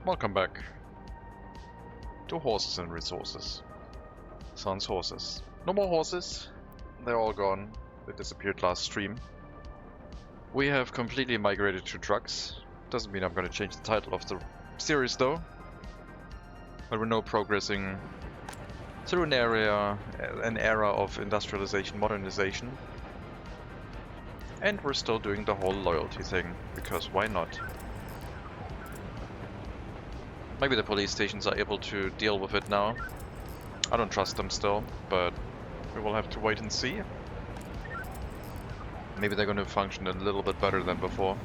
Welcome back to Horses and Resources. Sans horses. No more horses. They're all gone. They disappeared last stream. We have completely migrated to trucks. Doesn't mean I'm going to change the title of the series though. But we're now progressing through an era of industrialization, modernization. And we're still doing the whole loyalty thing, because why not? Maybe the police stations are able to deal with it now. I don't trust them still, but we will have to wait and see. Maybe they're going to function a little bit better than before.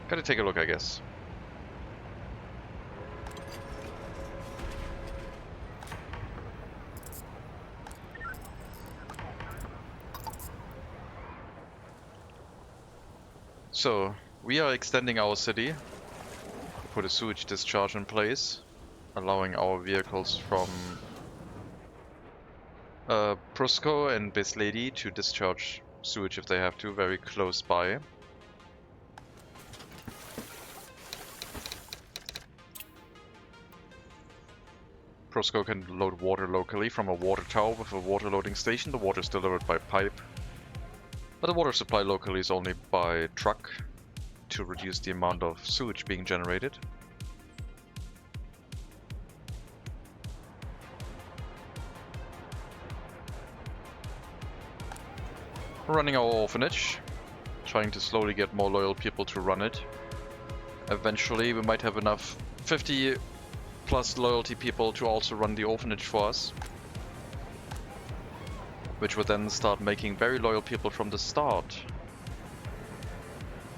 Gotta take a look, I guess. So, we are extending our city. Put a sewage discharge in place, allowing our vehicles from Prusco and Bislady to discharge sewage if they have to, very close by. Prusco can load water locally from a water tower with a water loading station. The water is delivered by pipe. But the water supply locally is only by truck to reduce the amount of sewage being generated. We're running our orphanage, trying to slowly get more loyal people to run it. Eventually we might have enough 50 plus loyalty people to also run the orphanage for us. Which would then start making very loyal people from the start.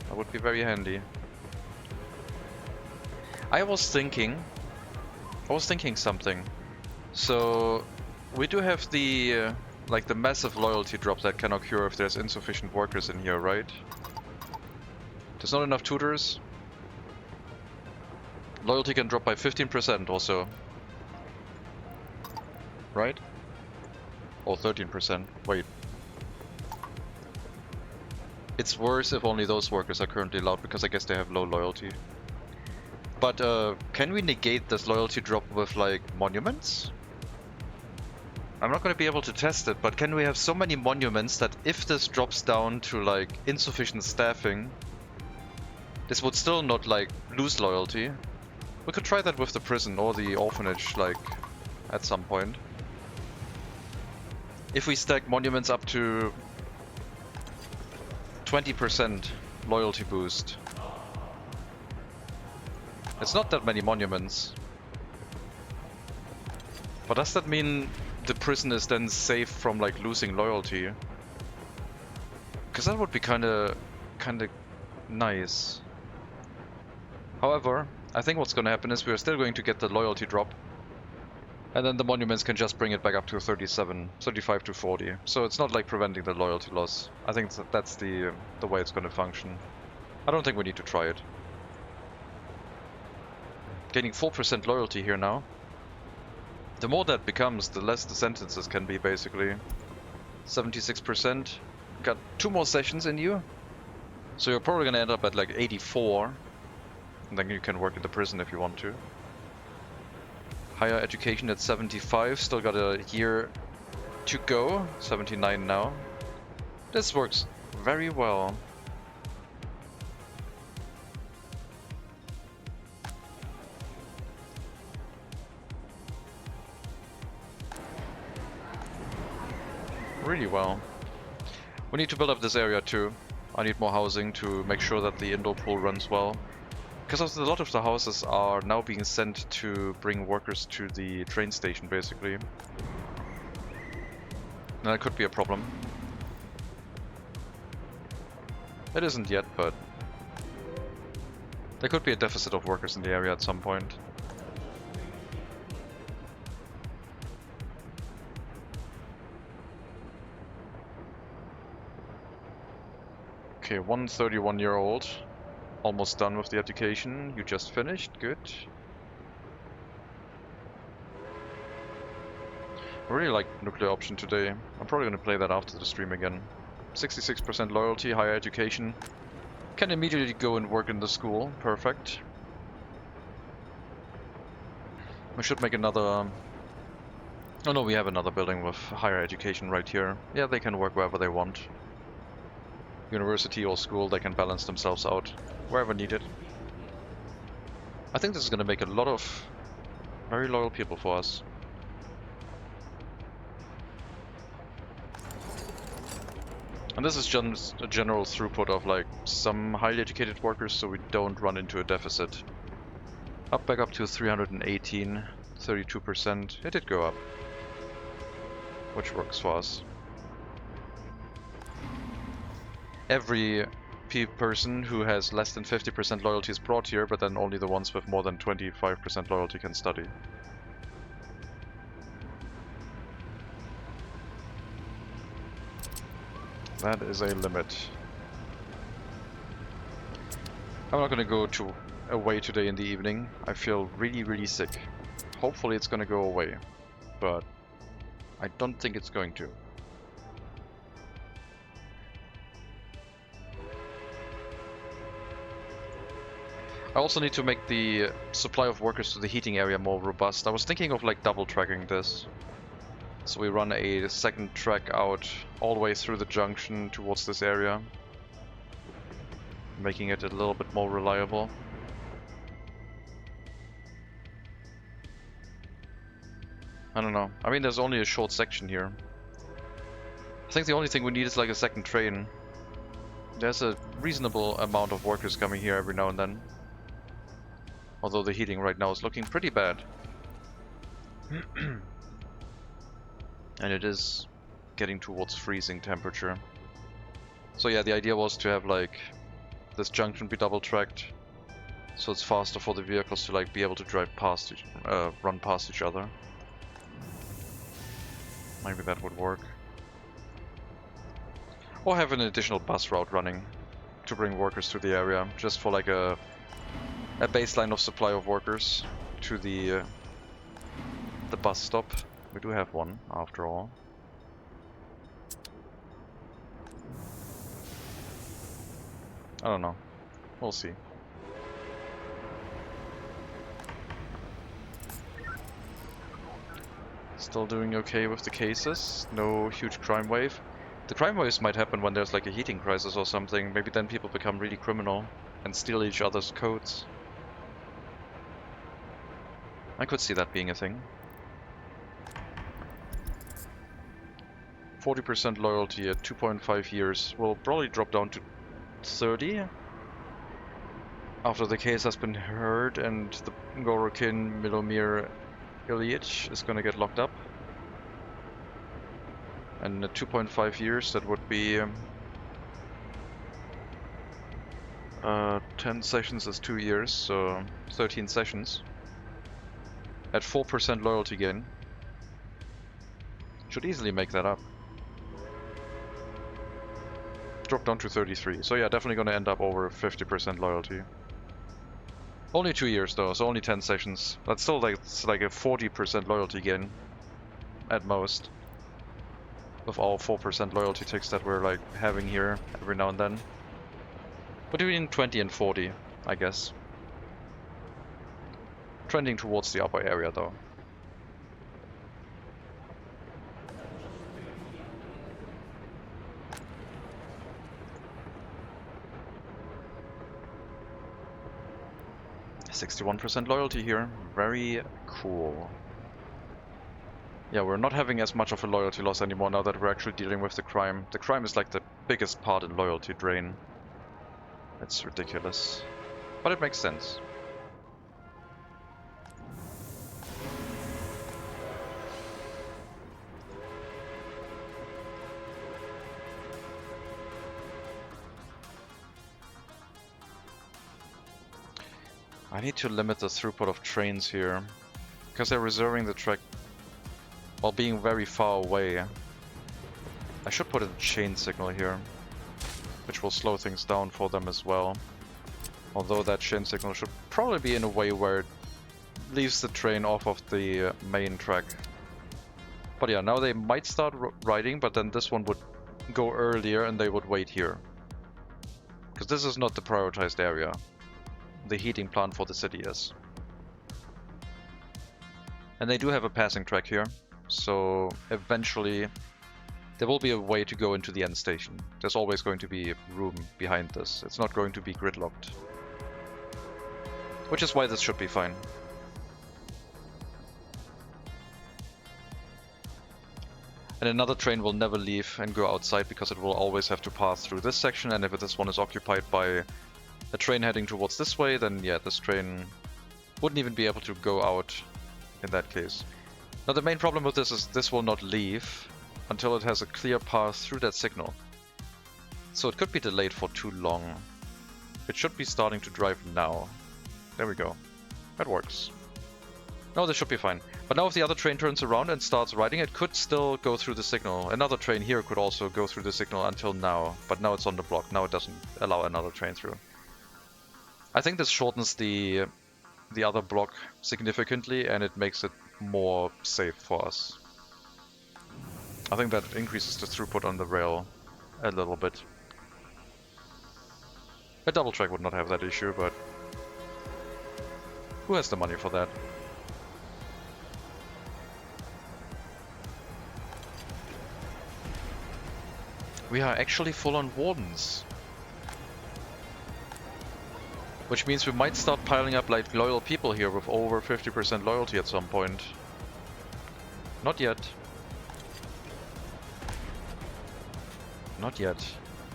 That would be very handy. I was thinking something. So we do have the like the massive loyalty drop that can occur if there's insufficient workers in here, right? There's not enough tutors. Loyalty can drop by 15% also. Right? Or 13%. Wait. It's worse if only those workers are currently allowed, because I guess they have low loyalty. But can we negate this loyalty drop with like monuments? I'm not going to be able to test it, but can we have so many monuments that if this drops down to like insufficient staffing, this would still not like lose loyalty? We could try that with the prison or the orphanage like at some point. If we stack monuments up to 20% loyalty boost. It's not that many monuments. But does that mean the prison is then safe from like losing loyalty? Because that would be kinda nice. However, I think what's gonna happen is we are still going to get the loyalty drop. And then the monuments can just bring it back up to 35 to 40. So it's not like preventing the loyalty loss. I think that's the way it's going to function. I don't think we need to try it. Gaining 4% loyalty here now. The more that becomes, the less the sentences can be, basically. 76%. Got 2 more sessions in you. So you're probably going to end up at like 84. And then you can work in the prison if you want to. Higher education at 75, still got a year to go, 79 now. This works very well. Really well. We need to build up this area too. I need more housing to make sure that the indoor pool runs well. Because a lot of the houses are now being sent to bring workers to the train station, basically. And that could be a problem. It isn't yet, but there could be a deficit of workers in the area at some point. Okay, 131-year-old. Almost done with the education. You just finished. Good. I really like nuclear option today. I'm probably going to play that after the stream again. 66% loyalty, higher education. Can immediately go and work in the school. Perfect. We should make another... Oh no, we have another building with higher education right here. Yeah, they can work wherever they want. University or school, they can balance themselves out wherever needed. I think this is going to make a lot of very loyal people for us. And this is just a general throughput of like some highly educated workers, so we don't run into a deficit. Back up to 318, 32%. It did go up, which works for us. Every person who has less than 50% loyalty is brought here, but then only the ones with more than 25% loyalty can study. That is a limit. I'm not gonna go away today in the evening. I feel really sick. Hopefully it's gonna go away, but I don't think it's going to. I also need to make the supply of workers to the heating area more robust. I was thinking of like double tracking this. So we run a second track out all the way through the junction towards this area, making it a little bit more reliable. I don't know. I mean, there's only a short section here. I think the only thing we need is like a second train. There's a reasonable amount of workers coming here every now and then. Although the heating right now is looking pretty bad. And it is getting towards freezing temperature. So yeah, the idea was to have like this junction be double tracked, so it's faster for the vehicles to like be able to drive past run past each other. Maybe that would work. Or have an additional bus route running to bring workers to the area, just for like a baseline of supply of workers to the bus stop. We do have one, after all. I don't know. We'll see. Still doing okay with the cases. No huge crime wave. The crime waves might happen when there's like a heating crisis or something. Maybe then people become really criminal and steal each other's codes. I could see that being a thing. 40% loyalty at 2.5 years will probably drop down to 30 after the case has been heard and the Gorokin Milomir Ilyich is gonna get locked up. And at 2.5 years, that would be 10 sessions is 2 years, so 13 sessions. At 4% loyalty gain. Should easily make that up. Drop down to 33. So yeah, definitely gonna end up over 50% loyalty. Only 2 years though, so only 10 sessions. That's still like, it's like a 40% loyalty gain at most. With all 4% loyalty ticks that we're like having here every now and then. Between 20 and 40, I guess. Trending towards the upper area though. %61 loyalty here. Very cool. Yeah, we're not having as much of a loyalty loss anymore now that we're actually dealing with the crime. The crime is like the biggest part in loyalty drain. It's ridiculous. But it makes sense. I need to limit the throughput of trains here, because they're reserving the track while being very far away. I should put a chain signal here, which will slow things down for them as well. Although that chain signal should probably be in a way where it leaves the train off of the main track. But yeah, now they might start riding, but then this one would go earlier and they would wait here. Because this is not the prioritized area. The heating plant for the city is. And they do have a passing track here, so eventually there will be a way to go into the end station. There's always going to be room behind this. It's not going to be gridlocked. Which is why this should be fine. And another train will never leave and go outside because it will always have to pass through this section, and if this one is occupied by a train heading towards this way, then yeah, this train wouldn't even be able to go out in that case. Now the main problem with this is this will not leave until it has a clear path through that signal. So it could be delayed for too long. It should be starting to drive now. There we go. That works. No, this should be fine. But now if the other train turns around and starts riding, it could still go through the signal. Another train here could also go through the signal until now, but now it's on the block. Now it doesn't allow another train through. I think this shortens the other block significantly, and it makes it more safe for us. I think that increases the throughput on the rail a little bit. A double track would not have that issue, but who has the money for that? We are actually full on wardens. Which means we might start piling up like loyal people here with over 50% loyalty at some point. Not yet. Not yet.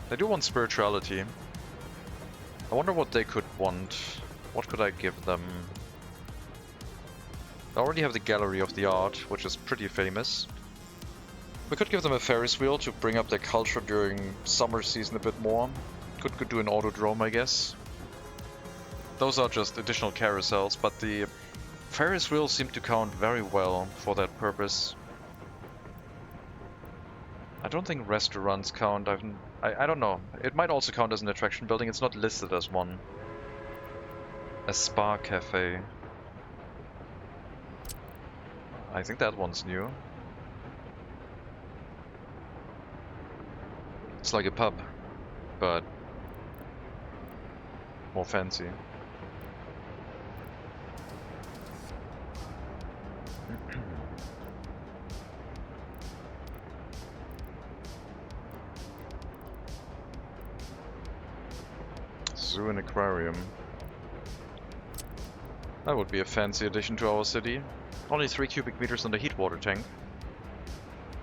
They do want spirituality. I wonder what they could want. What could I give them? I already have the Gallery of the Art, which is pretty famous. We could give them a Ferris wheel to bring up their culture during summer season a bit more. Could do an autodrome, I guess. Those are just additional carousels, but the Ferris wheels seem to count very well for that purpose. I don't think restaurants count. I don't know. It might also count as an attraction building. It's not listed as one. A spa cafe. I think that one's new. It's like a pub, but more fancy. Zoo and aquarium. That would be a fancy addition to our city. Only 3 cubic meters on the heat water tank.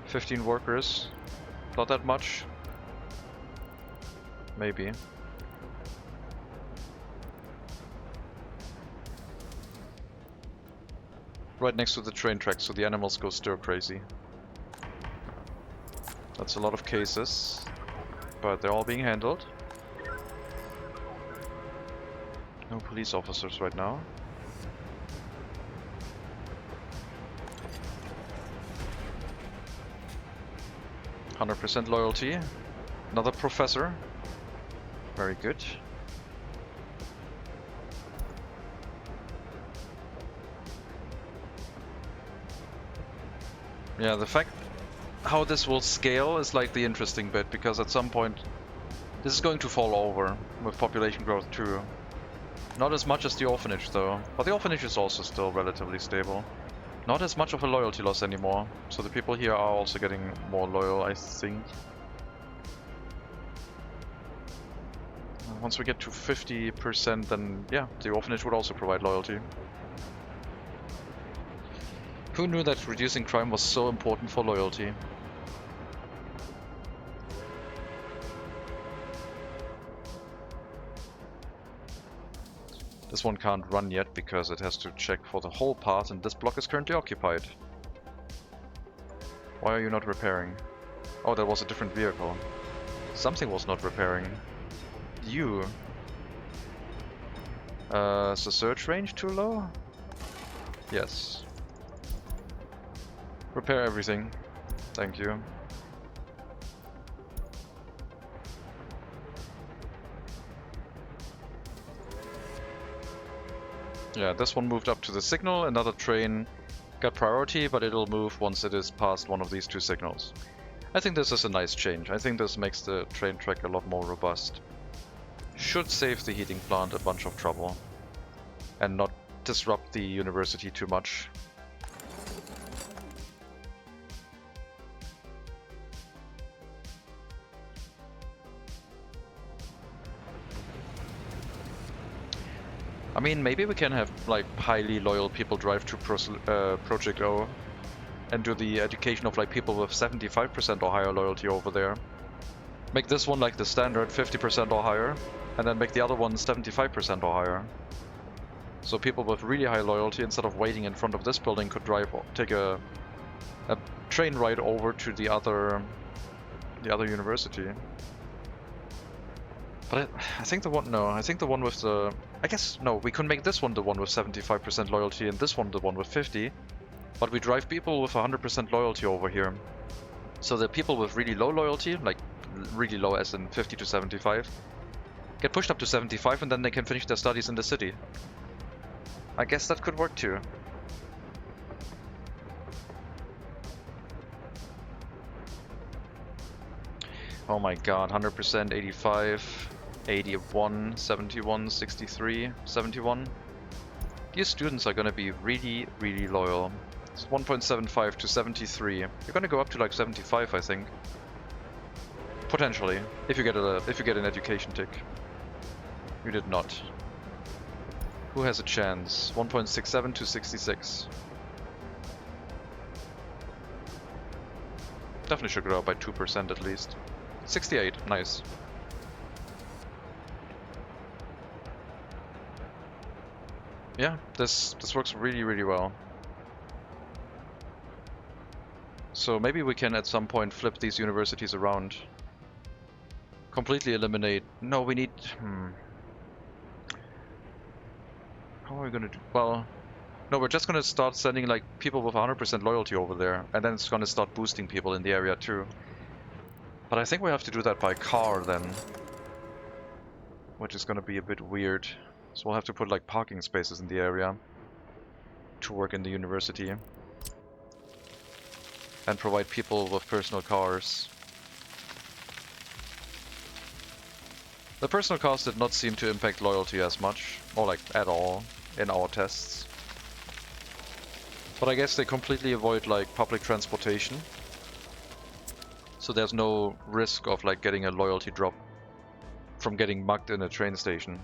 15 workers. Not that much. Maybe. Right next to the train tracks, so the animals go stir crazy. That's a lot of cases, but they're all being handled. No police officers right now. %100 loyalty. Another professor. Very good. Yeah, the fact how this will scale is like the interesting bit, because at some point this is going to fall over with population growth too. Not as much as the orphanage though, but the orphanage is also still relatively stable. Not as much of a loyalty loss anymore, so the people here are also getting more loyal, I think. Once we get to 50%, then yeah, the orphanage would also provide loyalty. Who knew that reducing crime was so important for loyalty? This one can't run yet because it has to check for the whole path, and this block is currently occupied. Why are you not repairing? Oh, that was a different vehicle. Something was not repairing. You. Is the search range too low? Yes. Repair everything. Thank you. Yeah, this one moved up to the signal. Another train got priority, but it'll move once it is past one of these two signals. I think this is a nice change. I think this makes the train track a lot more robust. should save the heating plant a bunch of trouble and not disrupt the university too much. I mean, maybe we can have like highly loyal people drive to Project O and do the education of like people with 75% or higher loyalty over there. Make this one like the standard 50% or higher, and then make the other one 75% or higher. So people with really high loyalty, instead of waiting in front of this building, could drive, take a train ride over to the other university. But I think the one, no, I think the one with the, I guess, no, we could make this one the one with 75% loyalty and this one the one with 50. But we drive people with 100% loyalty over here. So the people with really low loyalty, like really low as in 50 to 75, get pushed up to 75 and then they can finish their studies in the city. I guess that could work too. Oh my god, 100%, 85, 81, 71, 63, 71. These students are gonna be really, really loyal. It's 1.75 to 73. You're gonna go up to like 75, I think. Potentially, if you get an education tick. You did not. Who has a chance? 1.67 to 66. Definitely should grow up by 2% at least. 68, nice. Yeah, this works really, really well. So maybe we can at some point flip these universities around. Completely eliminate... No, we need... How are we gonna do... Well... No, we're just gonna start sending like people with 100% loyalty over there. And then it's gonna start boosting people in the area too. But I think we have to do that by car then. Which is gonna be a bit weird. So we'll have to put like parking spaces in the area to work in the university. And provide people with personal cars. The personal cars did not seem to impact loyalty as much, or like at all, in our tests. But I guess they completely avoid like public transportation. So there's no risk of like getting a loyalty drop from getting mugged in a train station.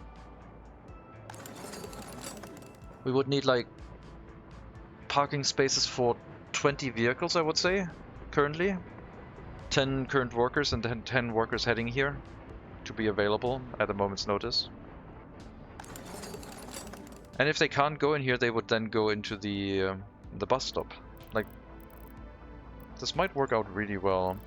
We would need like parking spaces for 20 vehicles, I would say, currently. 10 current workers and then 10 workers heading here to be available at a moment's notice. And if they can't go in here, they would then go into the bus stop. Like, this might work out really well.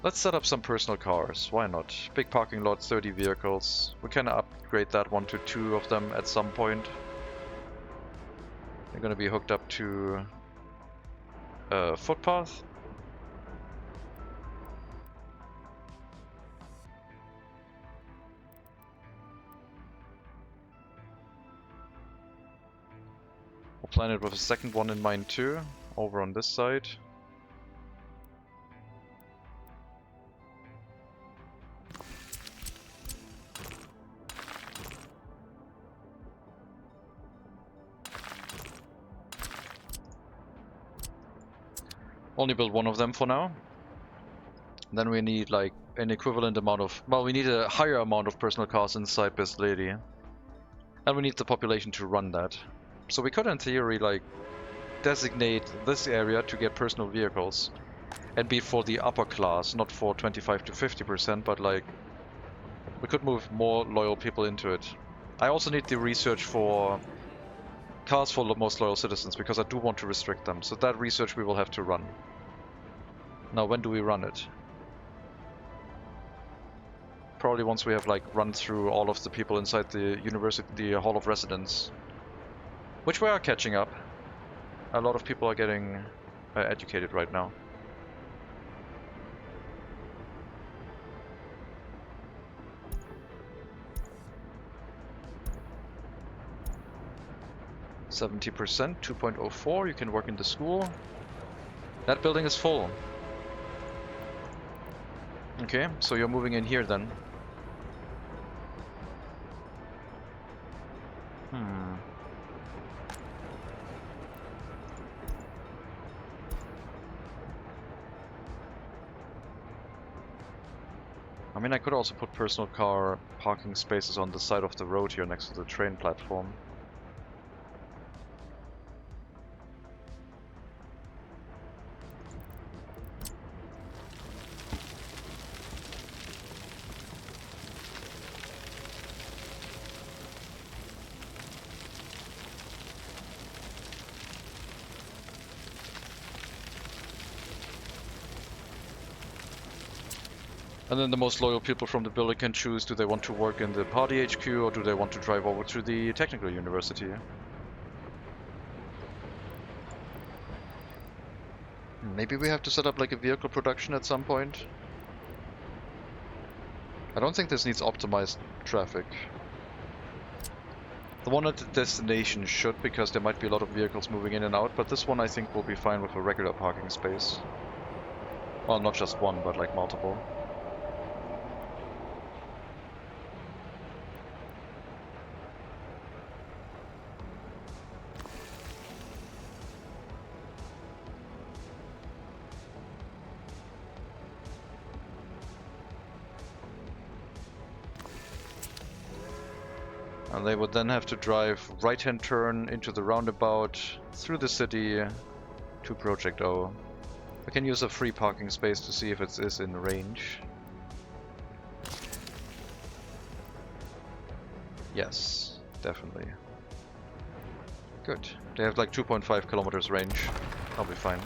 Let's set up some personal cars, why not? Big parking lot, 30 vehicles. We can upgrade that one to 2 of them at some point. They're gonna be hooked up to a footpath. We'll plan it with a second one in mind too, over on this side. Only build one of them for now. Then we need like an equivalent amount of... Well, we need a higher amount of personal cars inside Best Lady. And we need the population to run that. So we could in theory like designate this area to get personal vehicles. And be for the upper class, not for 25 to 50%, but like... We could move more loyal people into it. I also need the research for cars for the most loyal citizens, because I do want to restrict them. So that research we will have to run. Now, when do we run it? Probably once we have like run through all of the people inside the university, the Hall of Residence. Which we are catching up. A lot of people are getting educated right now. %, 2.04, you can work in the school. That building is full. Okay, so you're moving in here then. Hmm. I mean, I could also put personal car parking spaces on the side of the road here next to the train platform. And then the most loyal people from the building can choose, do they want to work in the party HQ or do they want to drive over to the technical university? Maybe we have to set up like a vehicle production at some point. I don't think this needs optimized traffic. The one at the destination should, because there might be a lot of vehicles moving in and out, but this one I think will be fine with a regular parking space. Well, not just one, but like multiple. And they would then have to drive right-hand turn into the roundabout, through the city, to Project O. I can use a free parking space to see if it is in range. Yes, definitely. Good. They have like 2.5 kilometers range. I'll be fine.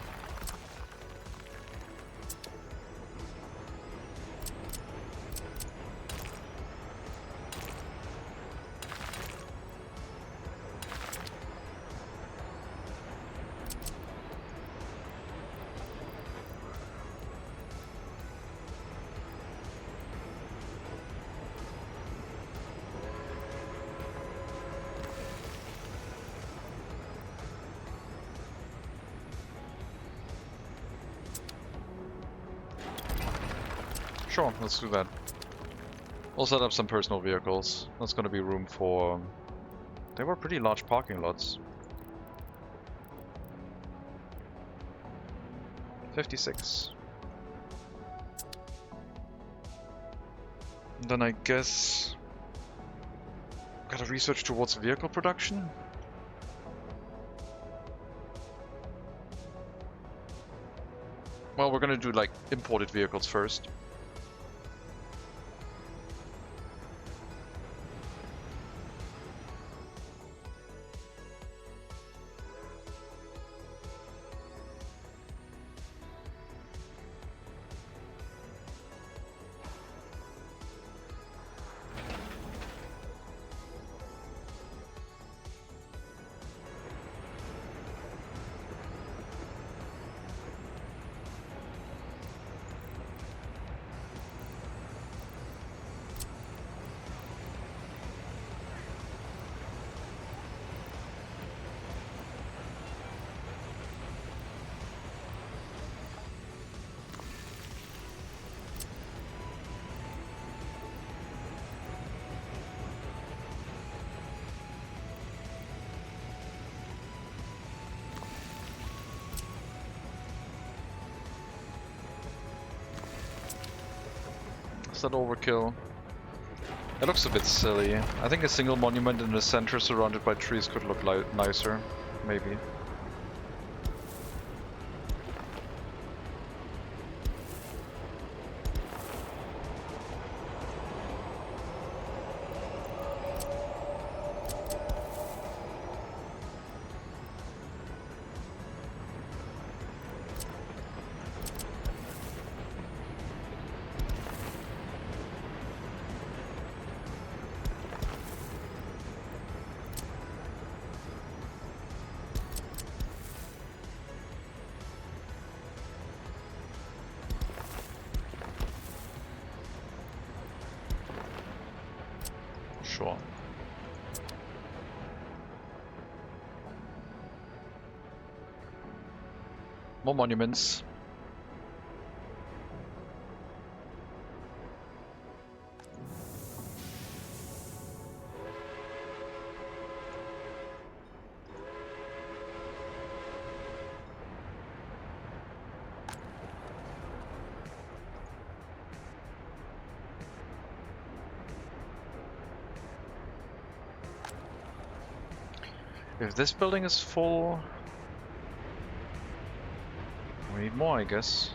Sure, let's do that. We'll set up some personal vehicles. That's gonna be room for... They were pretty large parking lots. 56. Then I guess... Gotta research towards vehicle production? Well, we're gonna do like imported vehicles first. Is that overkill? It looks a bit silly. I think a single monument in the center surrounded by trees could look nicer, maybe. Sure. More monuments. If this building is full, we need more, I guess.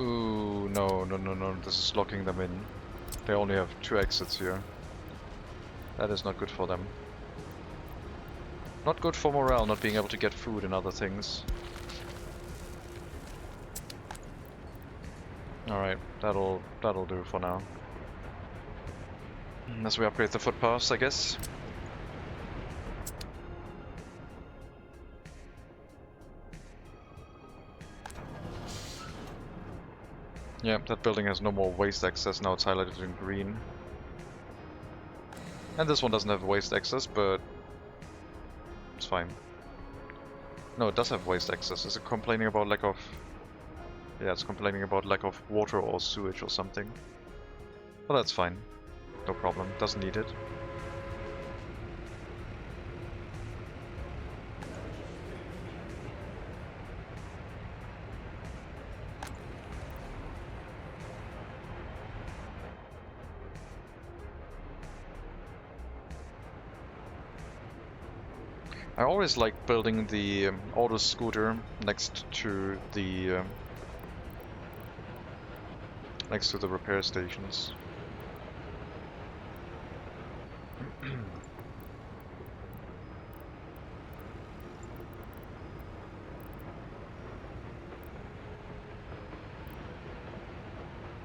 Ooh, no, no, no, no, this is locking them in. They only have 2 exits here. That is not good for them. Not good for morale, not being able to get food and other things. Alright, that'll do for now. As we upgrade the footpaths, I guess. Yeah, that building has no more waste access, now it's highlighted in green. And this one doesn't have waste access, but it's fine. No, it does have waste access. Is it complaining about lack of... Yeah, it's complaining about lack of water or sewage or something. Well, that's fine. No problem. Doesn't need it. I always like building the auto scooter next to the repair stations.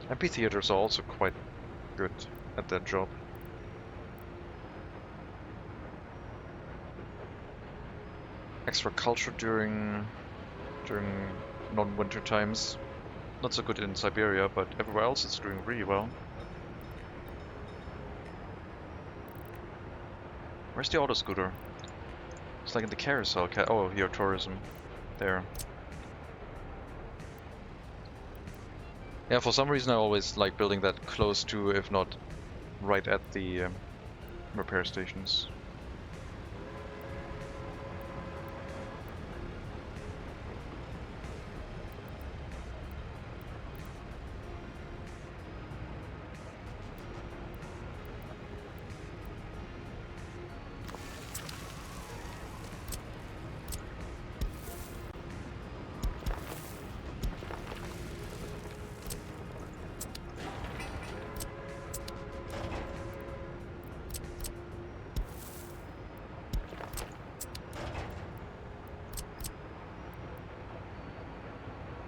Amphitheaters are also quite good at their job. Extra culture during non-winter times. Not so good in Siberia, but everywhere else it's doing really well. Where's the auto scooter? It's like in the carousel. Oh, here, tourism. There. Yeah, for some reason I always like building that close to, if not right at the repair stations.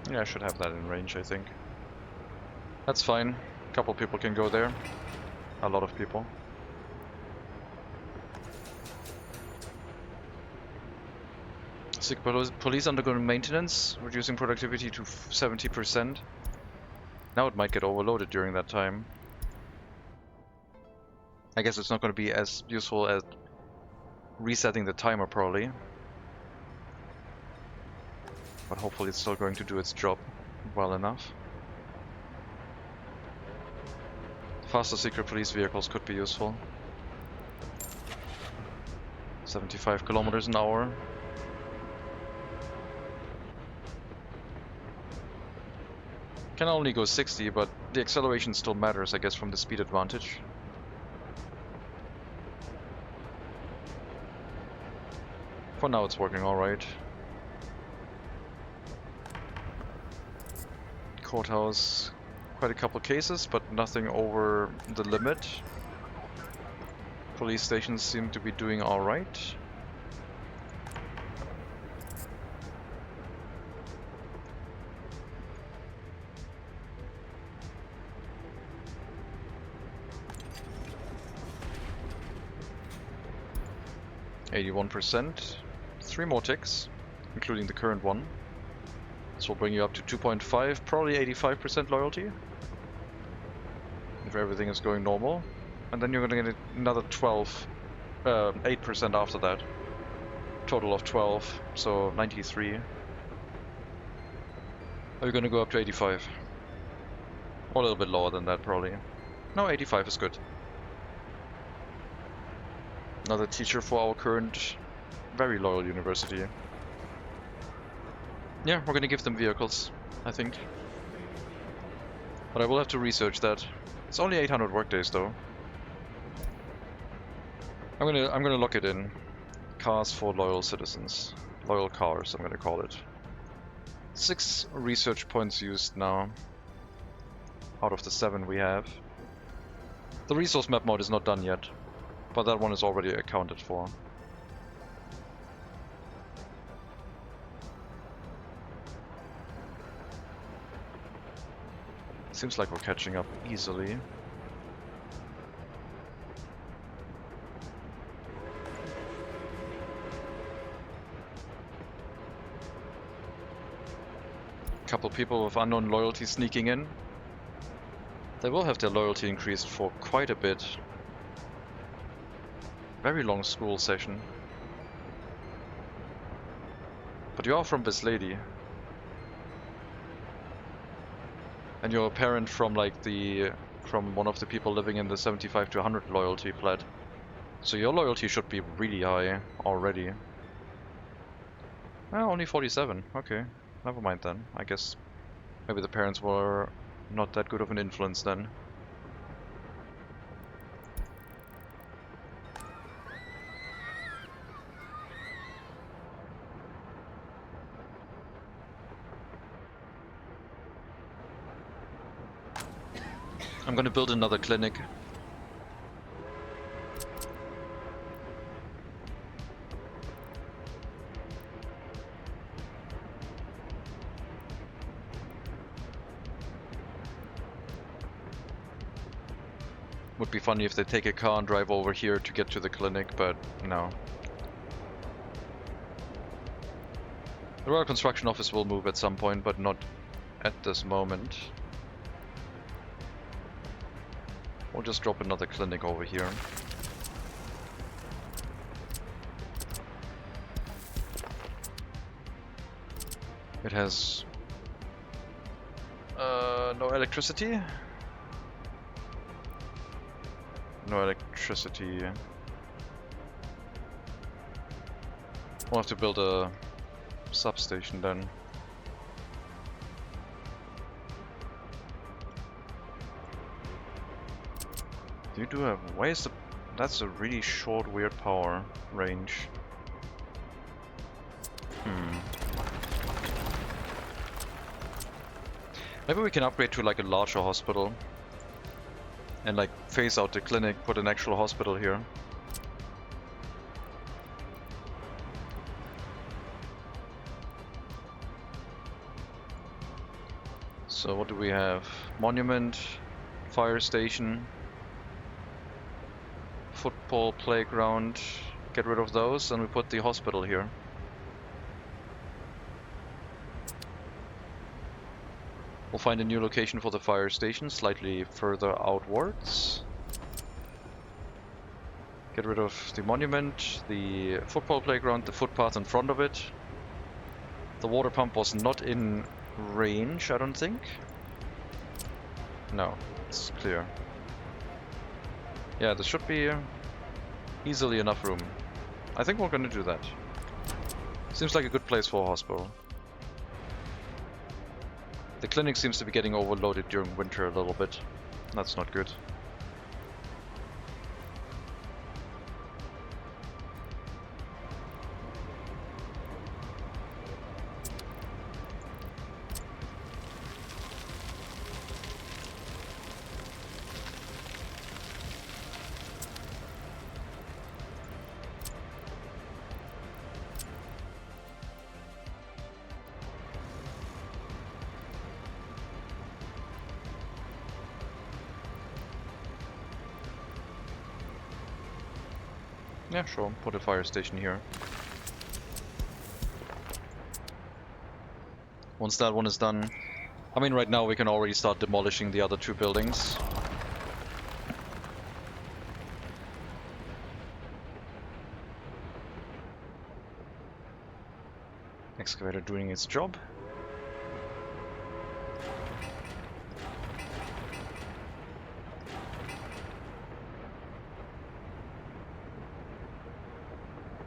Yeah, I should have that in range, I think. That's fine. A couple people can go there. A lot of people. Police undergoing maintenance, reducing productivity to 70%. Now it might get overloaded during that time. I guess it's not going to be as useful as resetting the timer, probably. But hopefully it's still going to do its job well enough. Faster secret police vehicles could be useful. 75 kilometers an hour. Can only go 60, but the acceleration still matters, I guess, from the speed advantage. For now it's working alright. Courthouse, quite a couple cases, but nothing over the limit. Police stations seem to be doing alright. %. 3 more ticks, including the current one. This will bring you up to 2.5, probably 85% loyalty. If everything is going normal. And then you're going to get another 8% after that. Total of 12, so 93. Are we going to go up to 85? Or a little bit lower than that, probably. No, 85 is good. Another teacher for our current, very loyal university. Yeah, we're gonna give them vehicles, I think. But I will have to research that. It's only 800 workdays though. I'm gonna lock it in. Cars for loyal citizens. Loyal cars, I'm gonna call it. 6 research points used now. Out of the 7 we have. The resource map mode is not done yet, but that one is already accounted for. Seems like we're catching up easily. Couple people with unknown loyalty sneaking in. They will have their loyalty increased for quite a bit. Very long school session. But you are from this lady. And you're a parent from from one of the people living in the 75 to 100 loyalty plat. So your loyalty should be really high already. Well, only 47. Okay, never mind then. I guess maybe the parents were not that good of an influence then. I'm gonna build another clinic. Would be funny if they take a car and drive over here to get to the clinic, but no. The Royal Construction Office will move at some point, but not at this moment. We'll just drop another clinic over here. It has no electricity. No electricity. We'll have to build a substation then. You do have... Why is the... That's a really short, weird power range. Maybe we can upgrade to like a larger hospital. And like phase out the clinic, put an actual hospital here. So what do we have? Monument, fire station, football playground. Get rid of those and we put the hospital here. We'll find a new location for the fire station, slightly further outwards. Get rid of the monument, the football playground, the footpath in front of it. The water pump was not in range, I don't think. No, it's clear. Yeah, there should be easily enough room. I think we're gonna do that. Seems like a good place for a hospital. The clinic seems to be getting overloaded during winter a little bit. That's not good. Yeah, sure. Put a fire station here. Once that one is done... I mean, right now we can already start demolishing the other 2 buildings. Excavator doing its job.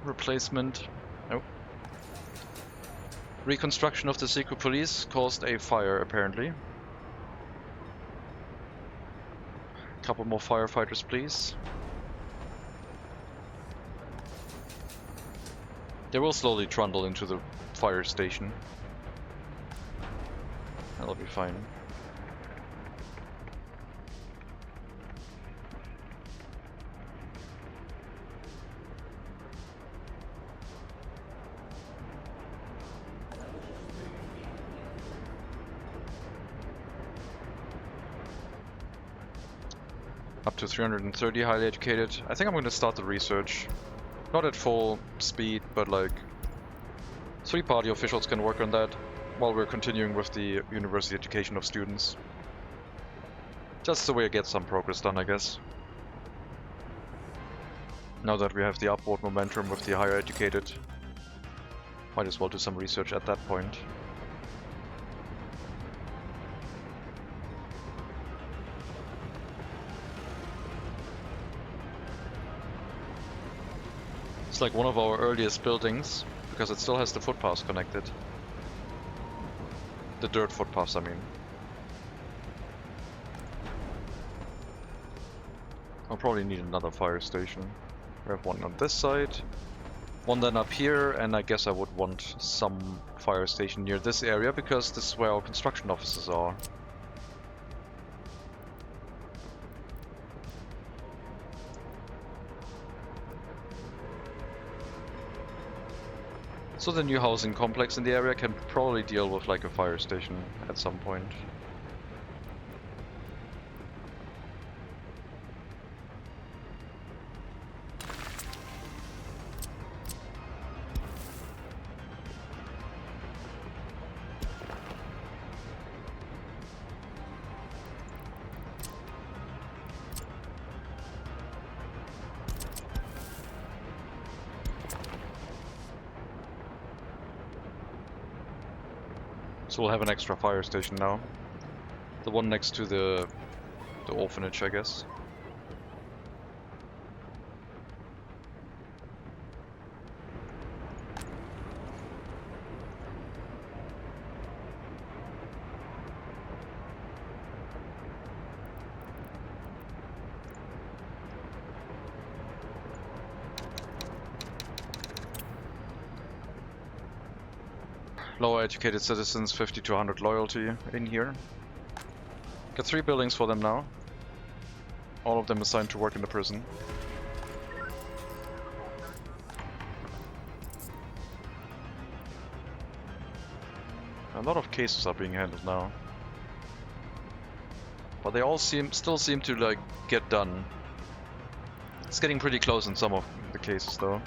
Replacement. Nope. Reconstruction of the secret police caused a fire, apparently. Couple more firefighters, please. They will slowly trundle into the fire station. That'll be fine. Up to 330 highly educated. I think I'm going to start the research. Not at full speed, but like 3 party officials can work on that while we're continuing with the university education of students. Just so we get some progress done, I guess. Now that we have the upward momentum with the higher educated, might as well do some research at that point. It's like one of our earliest buildings, because it still has the footpaths connected. The dirt footpaths, I mean. I'll probably need another fire station. We have one on this side, one then up here, and I guess I would want some fire station near this area, because this is where our construction offices are. So the new housing complex in the area can probably deal with like a fire station at some point. So we'll have an extra fire station now. The one next to the orphanage, I guess. Lower educated citizens, 50 to 100 loyalty in here. Got 3 buildings for them now. All of them assigned to work in the prison. A lot of cases are being handled now. But they all still seem to like get done. It's getting pretty close in some of the cases though.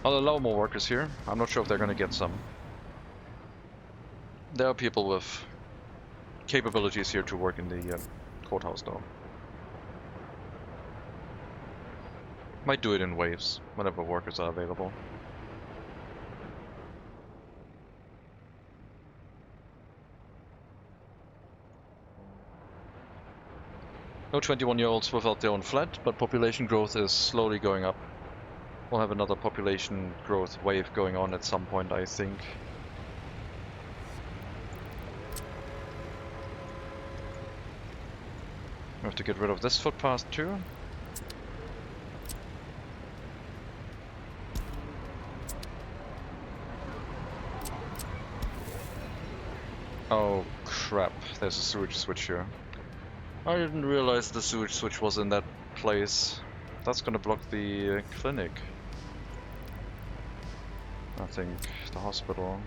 I'll allow more workers here. I'm not sure if they're gonna get some. There are people with capabilities here to work in the courthouse though. Might do it in waves, whenever workers are available. No 21-year-olds without their own flat, but population growth is slowly going up. We'll have another population growth wave going on at some point, I think. We have to get rid of this footpath too. Oh crap, there's a sewage switch here. I didn't realize the sewage switch was in that place. That's gonna block the clinic. I think the hospital.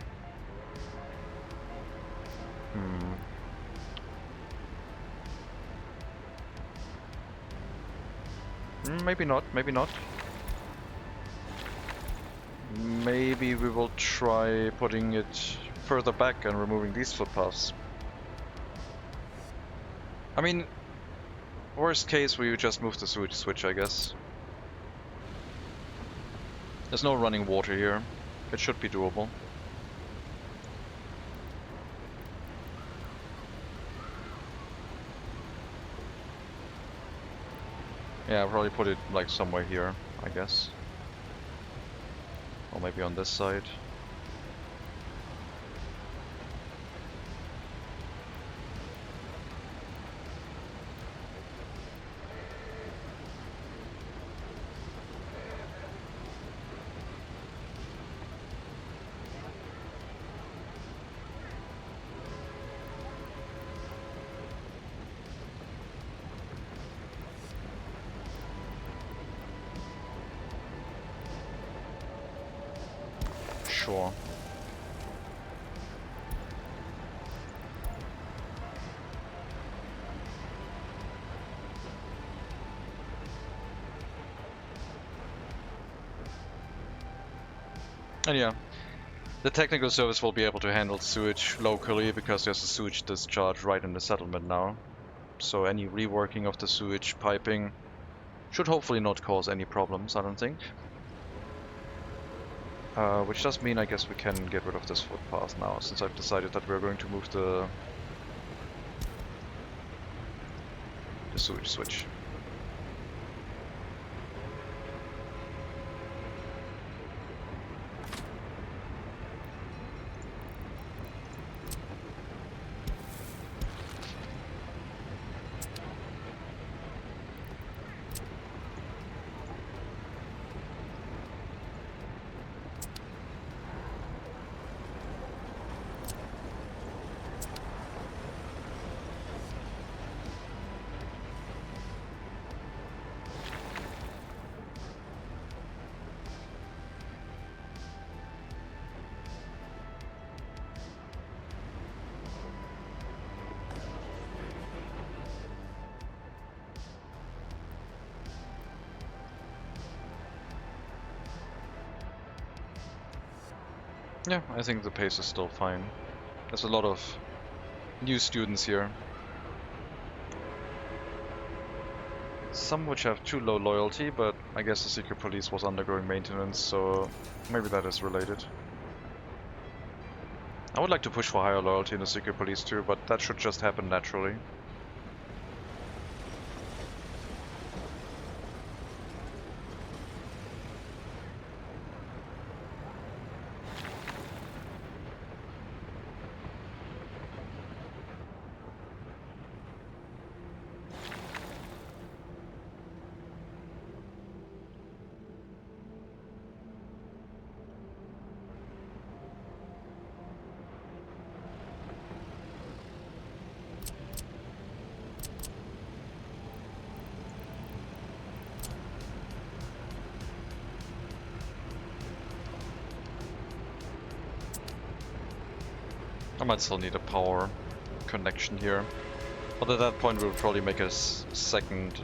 Maybe not, maybe not. Maybe we will try putting it further back and removing these footpaths. I mean, worst case we just move the sewage switch, I guess. There's no running water here. It should be doable. Yeah, I'll probably put it like somewhere here, I guess. Or maybe on this side. sure. And yeah, the technical service will be able to handle sewage locally because there's a sewage discharge right in the settlement now. So any reworking of the sewage piping should hopefully not cause any problems, I don't think. Which does mean I guess we can get rid of this footpath now, since I've decided that we're going to move the sewage switch. Yeah, I think the pace is still fine. There's a lot of new students here. Some which have too low loyalty, but I guess the secret police was undergoing maintenance, so maybe that is related. I would like to push for higher loyalty in the secret police too, but that should just happen naturally. I might still need a power connection here. But at that point we'll probably make a second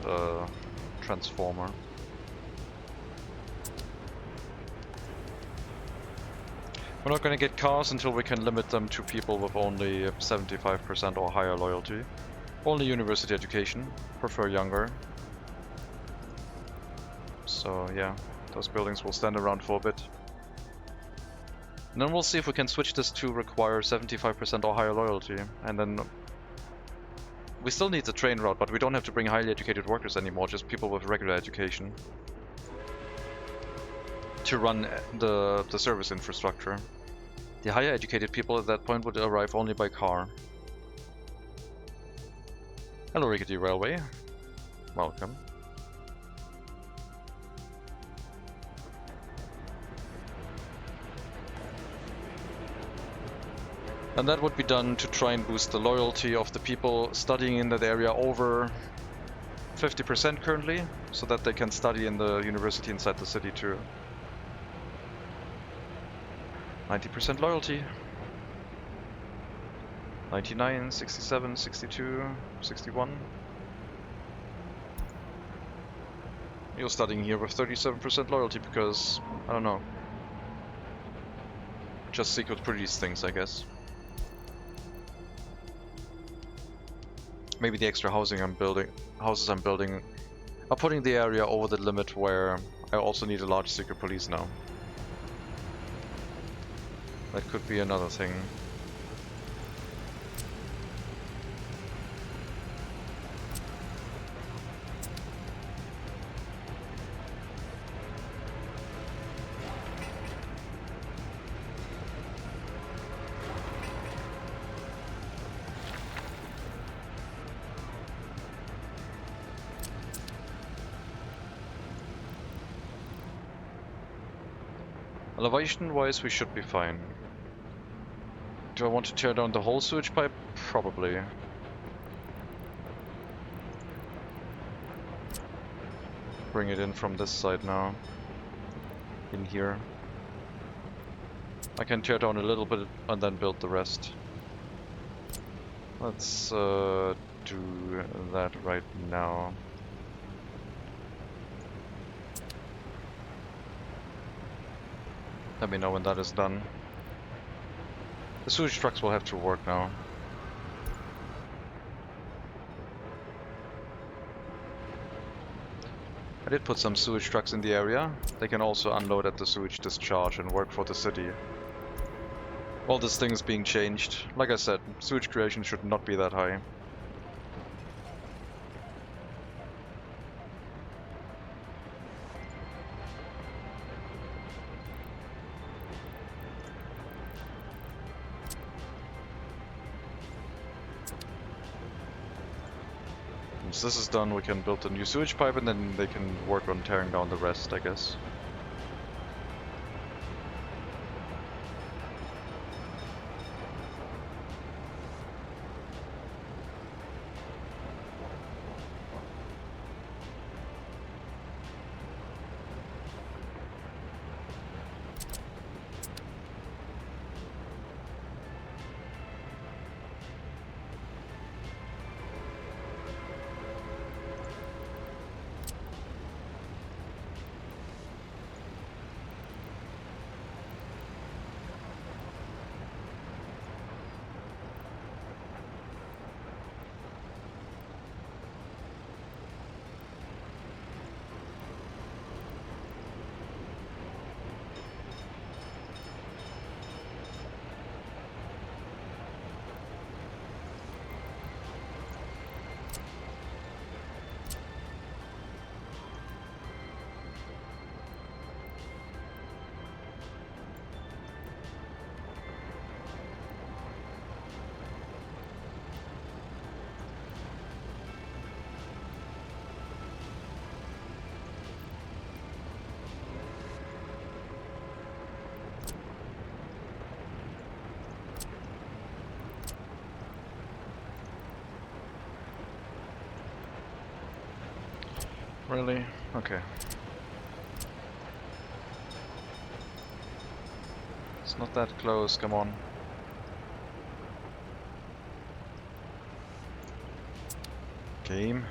transformer. We're not going to get cars until we can limit them to people with only 75% or higher loyalty. Only university education, prefer younger. So yeah, those buildings will stand around for a bit. And then we'll see if we can switch this to require 75% or higher loyalty. And then we still need the train route, but we don't have to bring highly educated workers anymore, just people with regular education to run the service infrastructure. The higher educated people at that point would arrive only by car. Hello Rickety Railway. Welcome. And that would be done to try and boost the loyalty of the people studying in that area over 50% currently, so that they can study in the university inside the city too. 90% loyalty. 99, 67, 62, 61. You're studying here with 37% loyalty because, I don't know, just secret police things, I guess. Maybe the extra houses I'm building are putting the area over the limit where I also need a large secret police now. That could be another thing. Elevation-wise, we should be fine. Do I want to tear down the whole sewage pipe? Probably. Bring it in from this side now. In here. I can tear down a little bit and then build the rest. Let's do that right now. Let me know when that is done. The sewage trucks will have to work now. I did put some sewage trucks in the area. They can also unload at the sewage discharge and work for the city. All this thing is being changed. Like I said, sewage creation should not be that high. Once this is done, we can build a new sewage pipe and then they can work on tearing down the rest, I guess. Really? Okay. It's not that close, come on. Game.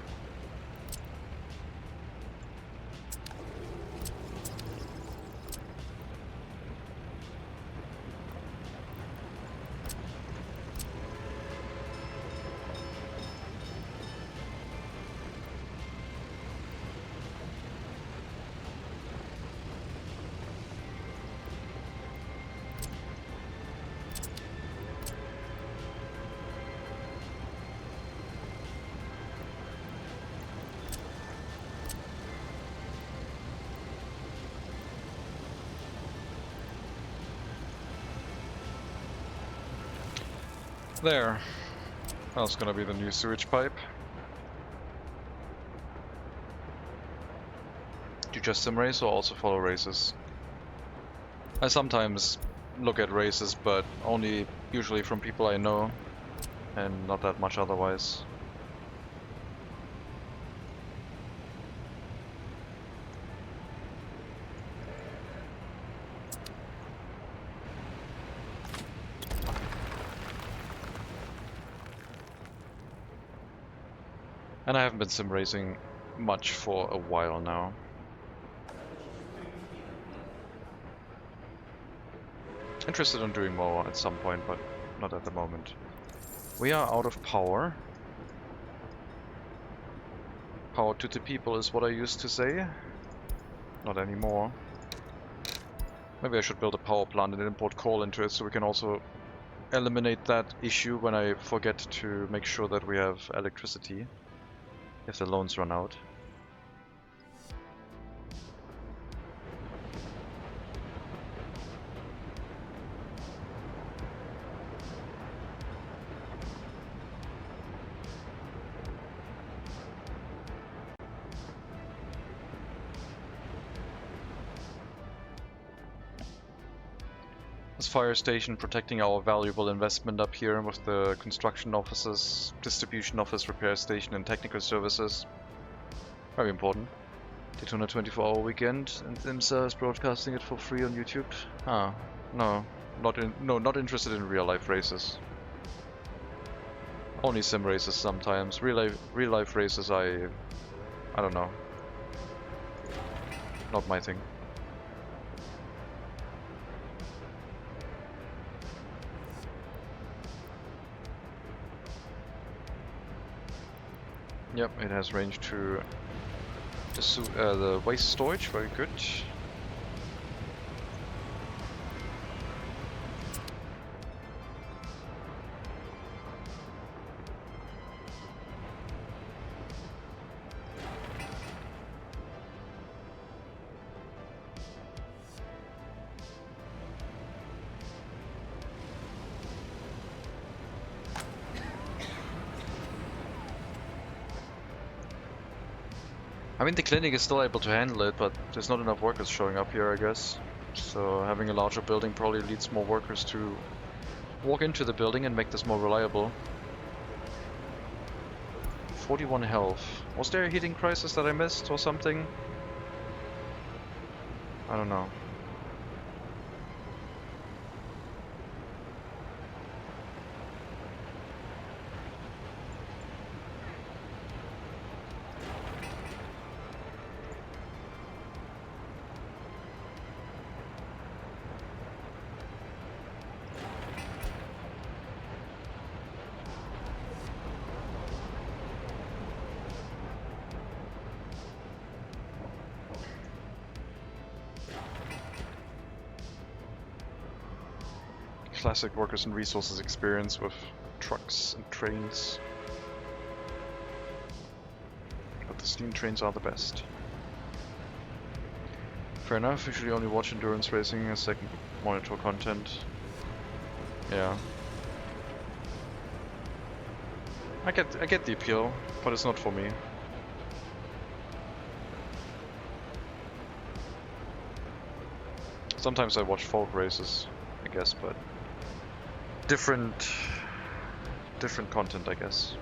There. That's gonna be the new sewage pipe. Do you just sim race or also follow races? I sometimes look at races, but only usually from people I know, and not that much otherwise. And I haven't been sim racing much for a while now. Interested in doing more at some point, but not at the moment. We are out of power. Power to the people is what I used to say. Not anymore. Maybe I should build a power plant and import coal into it so we can also eliminate that issue when I forget to make sure that we have electricity if the loans run out. This fire station protecting our valuable investment up here with the construction offices, distribution office, repair station and technical services. Very important. Daytona 24-hour weekend and IMSA is broadcasting it for free on YouTube. Ah, no. Not interested in real life races. Only sim races sometimes. Real life races, I don't know. Not my thing. Yep, it has range to the waste storage. Very good. I mean, the clinic is still able to handle it, but there's not enough workers showing up here, I guess. So having a larger building probably leads more workers to walk into the building and make this more reliable. 41 health. Was there a heating crisis that I missed or something? I don't know. Classic workers and resources experience with trucks and trains. But the steam trains are the best. Fair enough, usually only watch endurance racing as I can monitor content. Yeah. I get the appeal, but it's not for me. Sometimes I watch folk races, I guess, but different content, I guess.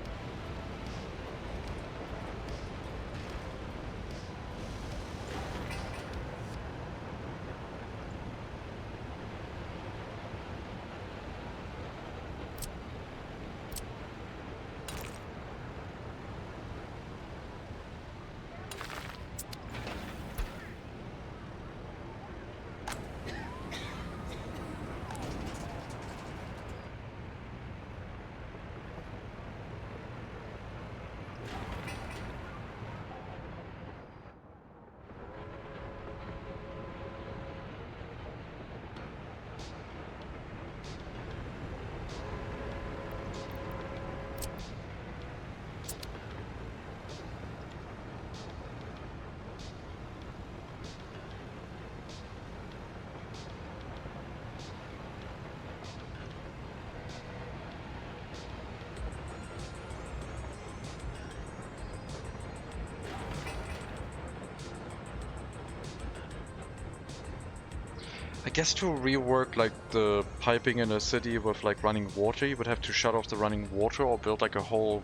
I guess to rework like the piping in a city with like running water, you would have to shut off the running water or build like a whole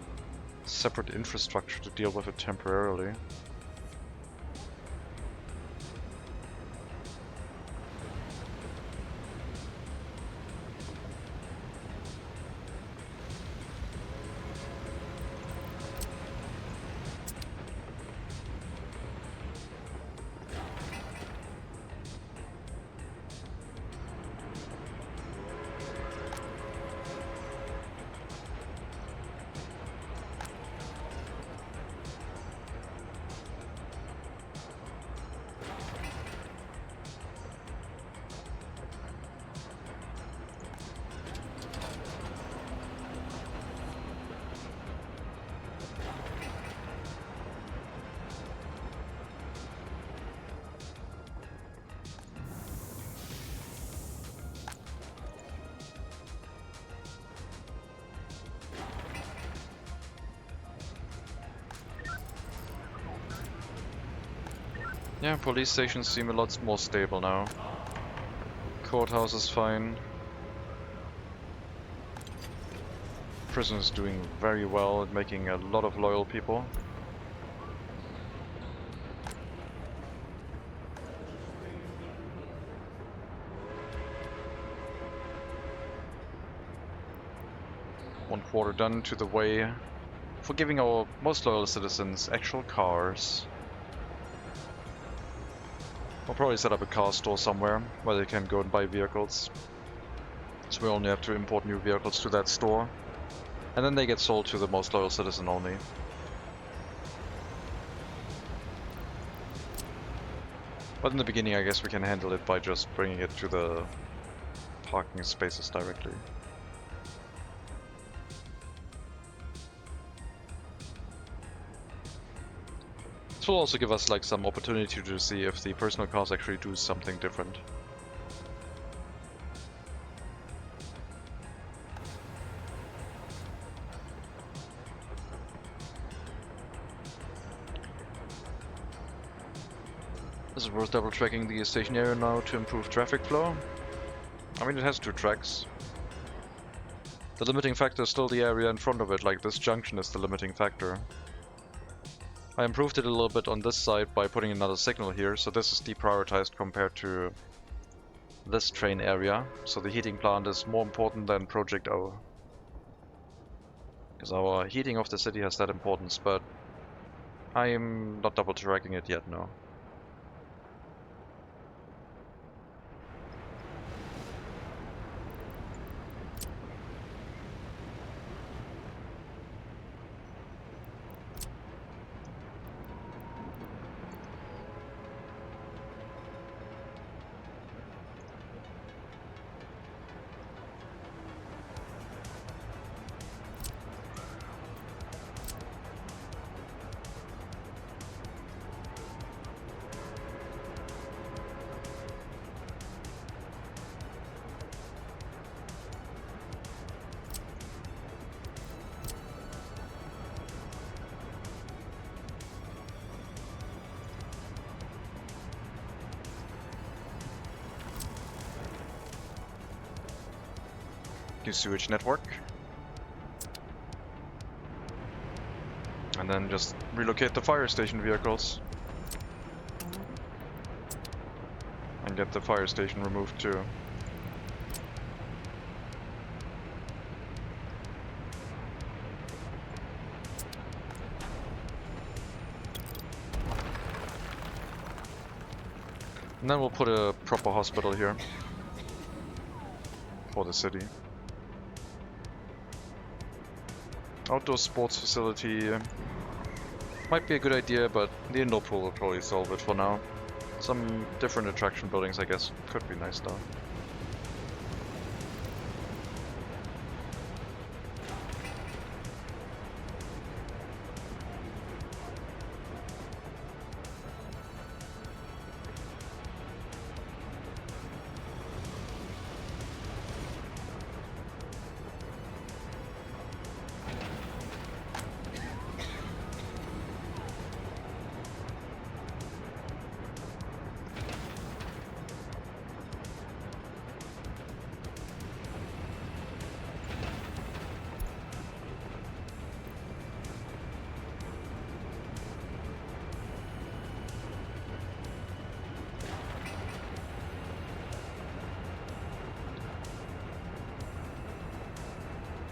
separate infrastructure to deal with it temporarily. Yeah, police stations seem a lot more stable now. Courthouse is fine. Prison is doing very well at making a lot of loyal people. 1/4 done to the way for giving our most loyal citizens actual cars. We'll probably set up a car store somewhere where they can go and buy vehicles. So we only have to import new vehicles to that store. And then they get sold to the most loyal citizen only. But in the beginning, I guess we can handle it by just bringing it to the parking spaces directly. This will also give us like some opportunity to see if the personal cars actually do something different. Is it worth double tracking the station area now to improve traffic flow? I mean, it has 2 tracks. The limiting factor is still the area in front of it, like this junction is the limiting factor. I improved it a little bit on this side by putting another signal here, so this is deprioritized compared to this train area. So the heating plant is more important than Project O. Because our heating of the city has that importance, but I'm not double tracking it yet, no. New sewage network. And then just relocate the fire station vehicles. And get the fire station removed too. And then we'll put a proper hospital here for the city. Outdoor sports facility might be a good idea, but the indoor pool will probably solve it for now. Some different attraction buildings, I guess, could be nice though.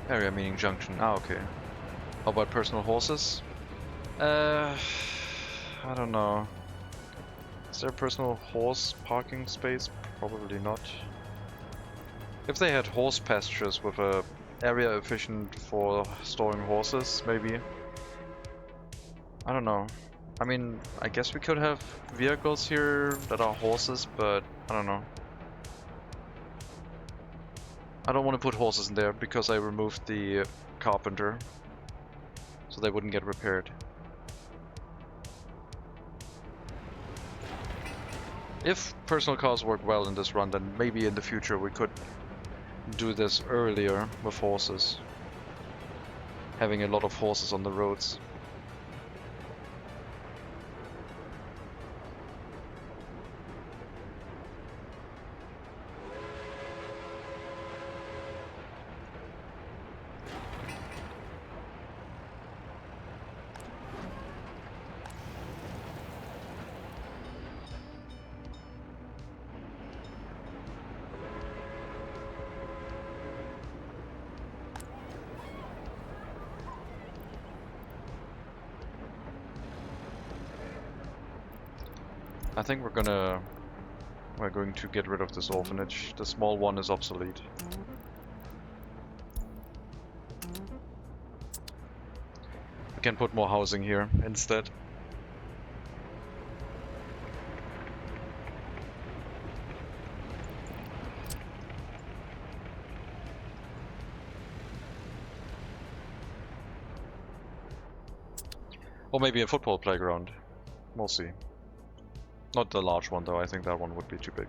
Area meaning junction. Ah, okay. How about personal horses? I don't know. Is there a personal horse parking space? Probably not. If they had horse pastures with a area efficient for storing horses, maybe. I don't know. I mean, I guess we could have vehicles here that are horses, but I don't know. I don't want to put horses in there because I removed the carpenter, so they wouldn't get repaired. If personal cars work well in this run, then maybe in the future we could do this earlier with horses. Having a lot of horses on the roads. I think we're going to get rid of this orphanage. The small one is obsolete. We can put more housing here instead. Or maybe a football playground. We'll see. Not the large one though, I think that one would be too big.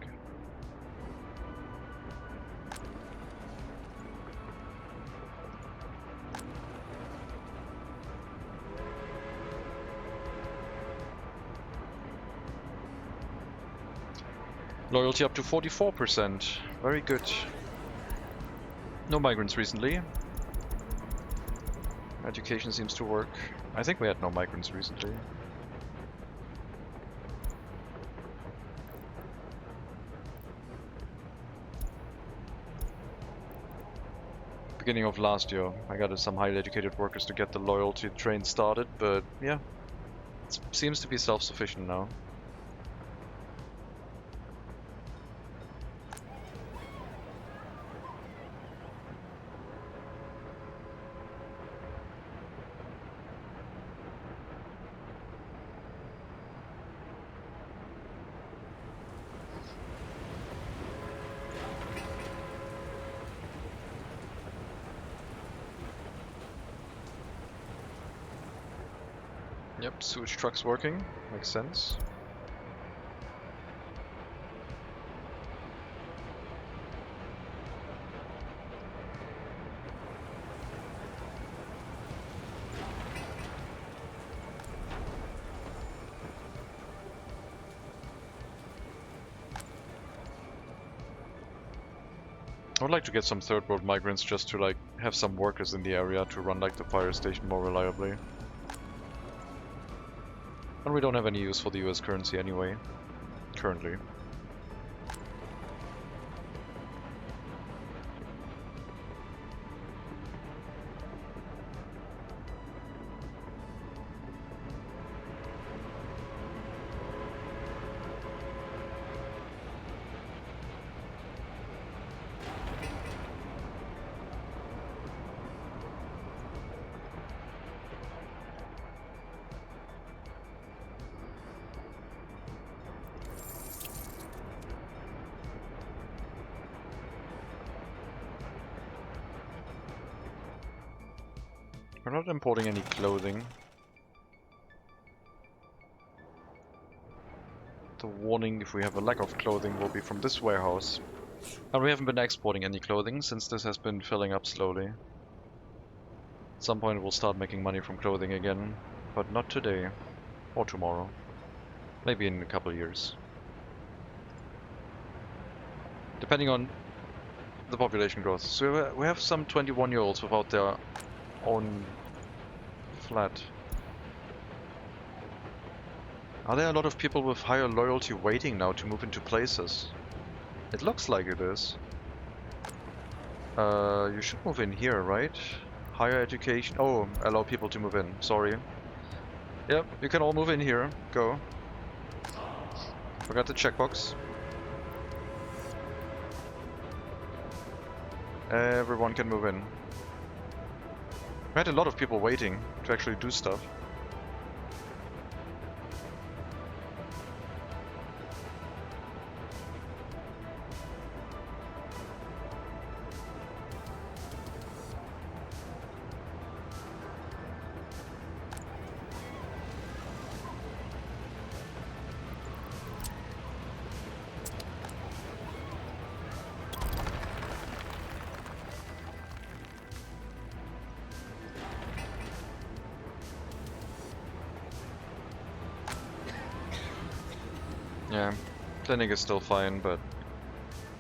Loyalty up to 44%. Very good. No migrants recently. Education seems to work. I think we had no migrants recently. Beginning of last year, I got some highly educated workers to get the loyalty train started, but yeah, it seems to be self-sufficient now. Yep, sewage truck's working. Makes sense. I would like to get some third world migrants just to like have some workers in the area to run like the fire station more reliably. And we don't have any use for the US currency anyway, currently. We're not importing any clothing. The warning if we have a lack of clothing will be from this warehouse. And we haven't been exporting any clothing since this has been filling up slowly. At some point we'll start making money from clothing again, but not today or tomorrow. Maybe in a couple of years. Depending on the population growth. So we have some 21-year-olds without their own flat. Are there a lot of people with higher loyalty waiting now to move into places? It looks like it is. You should move in here, right? Higher education. Oh, allow people to move in. Sorry. Yep, you can all move in here. Go. Forgot the checkbox. Everyone can move in. We had a lot of people waiting to actually do stuff. Yeah, clinic is still fine, but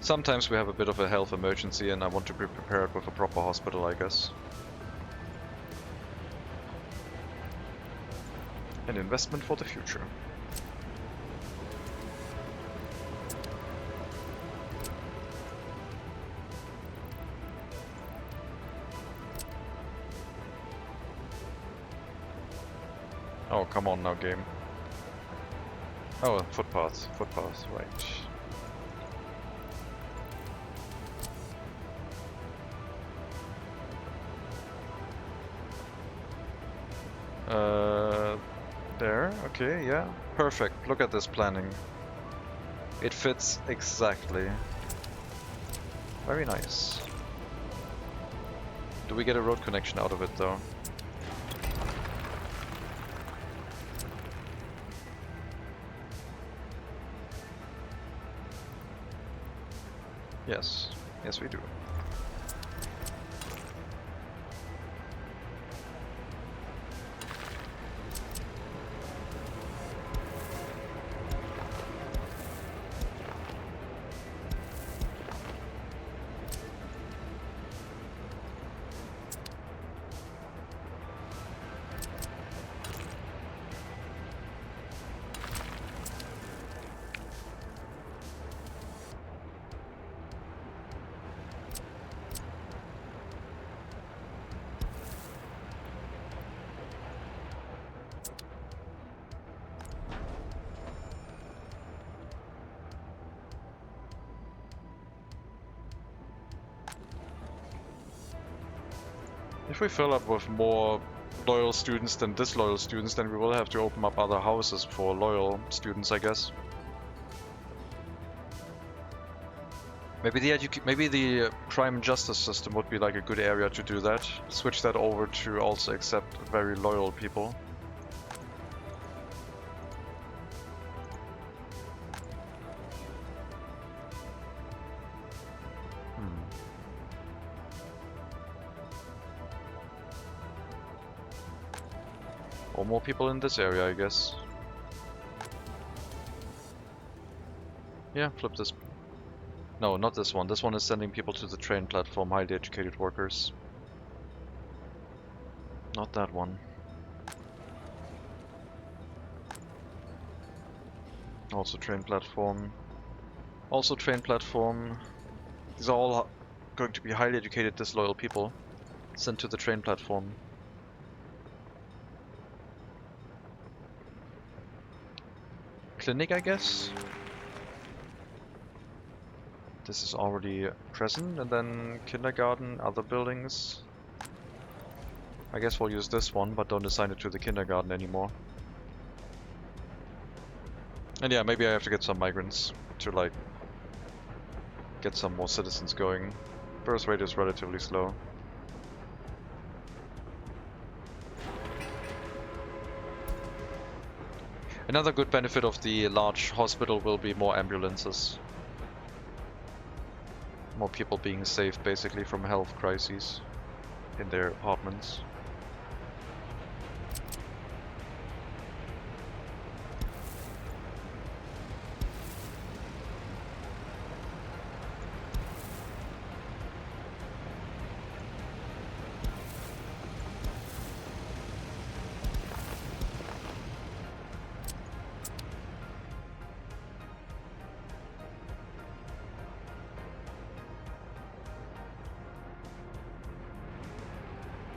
sometimes we have a bit of a health emergency and I want to be prepared with a proper hospital, I guess. An investment for the future. Oh, come on now, game. Oh, footpaths, right. There, okay, yeah. Perfect, look at this planning. It fits exactly. Very nice. Do we get a road connection out of it though? Yes, yes we do. If we fill up with more loyal students than disloyal students, then we will have to open up other houses for loyal students, I guess. Maybe the crime and justice system would be like a good area to do that. Switch that over to also accept very loyal people. Or more people in this area, I guess. Yeah, flip this. No, not this one. This one is sending people to the train platform, highly educated workers. Not that one. Also train platform. Also train platform. These are all going to be highly educated, disloyal people sent to the train platform. Clinic, I guess? This is already present, and then kindergarten, other buildings. I guess we'll use this one, but don't assign it to the kindergarten anymore. And yeah, maybe I have to get some migrants to like get some more citizens going. Birth rate is relatively slow. Another good benefit of the large hospital will be more ambulances. More people being saved basically from health crises in their apartments.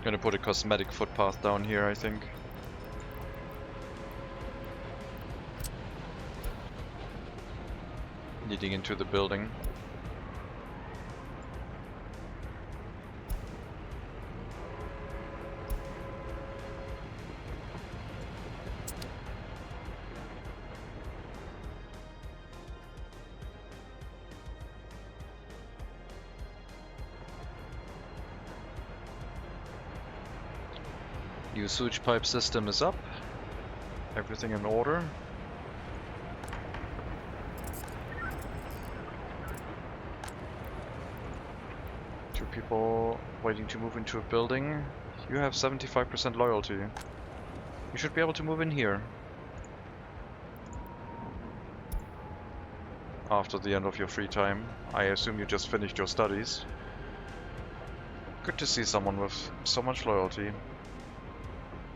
Gonna put a cosmetic footpath down here, I think. Leading into the building. New sewage pipe system is up. Everything in order. Two people waiting to move into a building. You have 75% loyalty. You should be able to move in here. After the end of your free time. I assume you just finished your studies. Good to see someone with so much loyalty.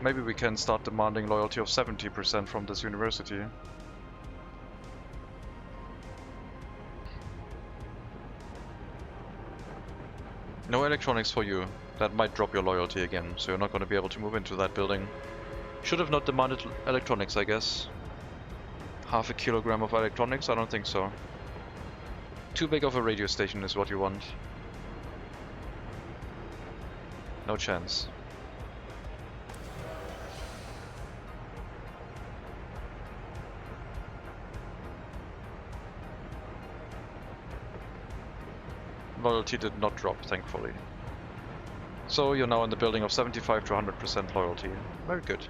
Maybe we can start demanding loyalty of 70% from this university. No electronics for you. That might drop your loyalty again, so you're not going to be able to move into that building. Should have not demanded electronics, I guess. half a kilogram of electronics? I don't think so. Too big of a radio station is what you want. No chance. Loyalty did not drop, thankfully. So you're now in the building of 75 to 100% loyalty. Very good.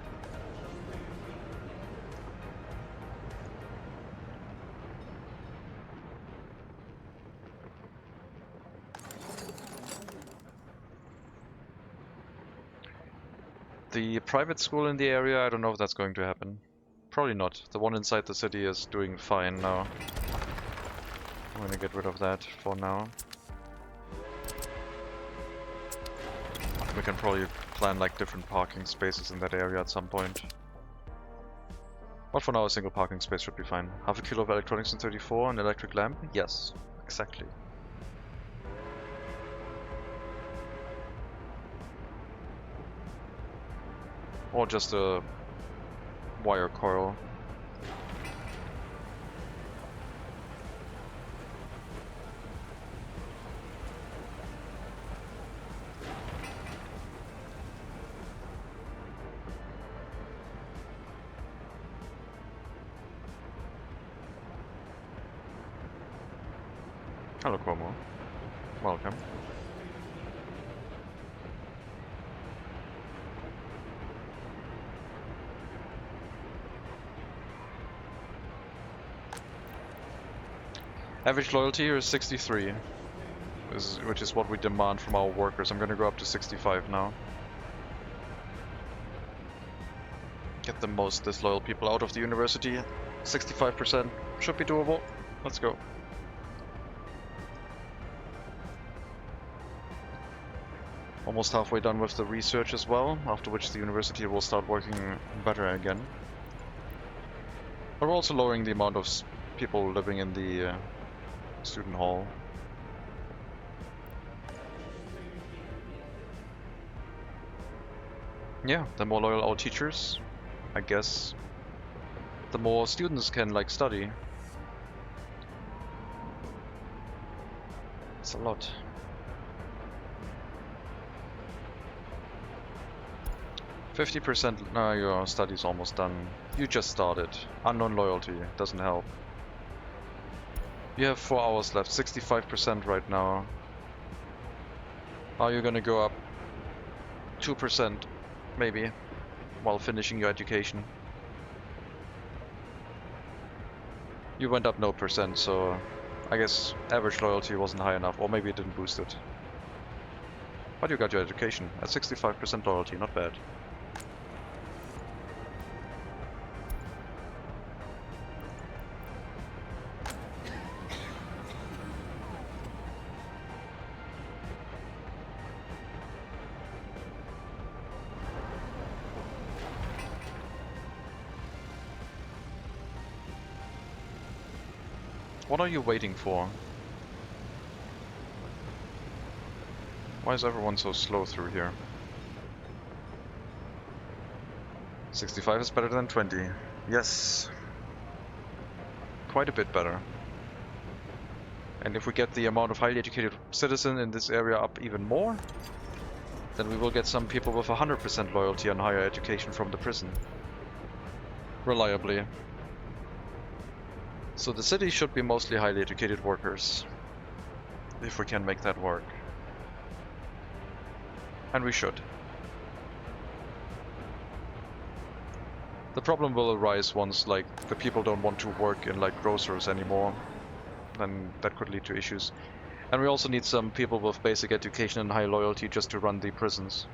The private school in the area, I don't know if that's going to happen. Probably not. The one inside the city is doing fine now. I'm gonna get rid of that for now. We can probably plan like different parking spaces in that area at some point. But for now a single parking space should be fine. Half a kilo of electronics in 34, an electric lamp? Yes, exactly. Or just a wire coil. Hello, Como. Welcome. Average loyalty here is 63, which is what we demand from our workers. I'm gonna go up to 65 now. Get the most disloyal people out of the university. 65% should be doable. Let's go. Almost halfway done with the research as well, after which the university will start working better again. But we're also lowering the amount of people living in the student hall. Yeah, the more loyal our teachers, I guess, the more students can like study. It's a lot. %. No, your study's almost done. You just started. Unknown loyalty doesn't help. You have 4 hours left. 65% right now. Are you gonna go up 2%, maybe, while finishing your education? You went up no percent, so I guess average loyalty wasn't high enough, or maybe it didn't boost it. But you got your education at 65% loyalty, not bad. What are you waiting for? Why is everyone so slow through here? 65 is better than 20. Yes. Quite a bit better. And if we get the amount of highly educated citizens in this area up even more, then we will get some people with 100% loyalty and higher education from the prison. Reliably. So the city should be mostly highly educated workers, if we can make that work. And we should. The problem will arise once like the people don't want to work in like grocers anymore, then that could lead to issues. And we also need some people with basic education and high loyalty just to run the prisons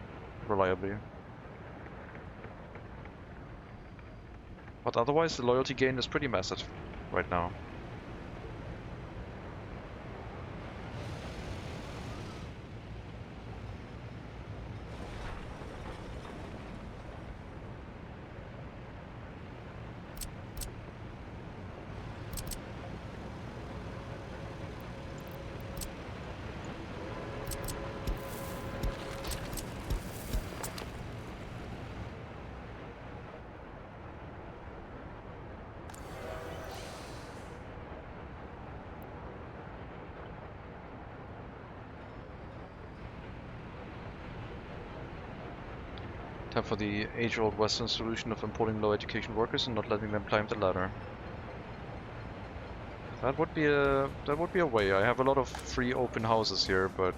reliably. But otherwise the loyalty gain is pretty massive right now. Time for the age-old Western solution of importing low education workers and not letting them climb the ladder. That would be a way. I have a lot of free open houses here, but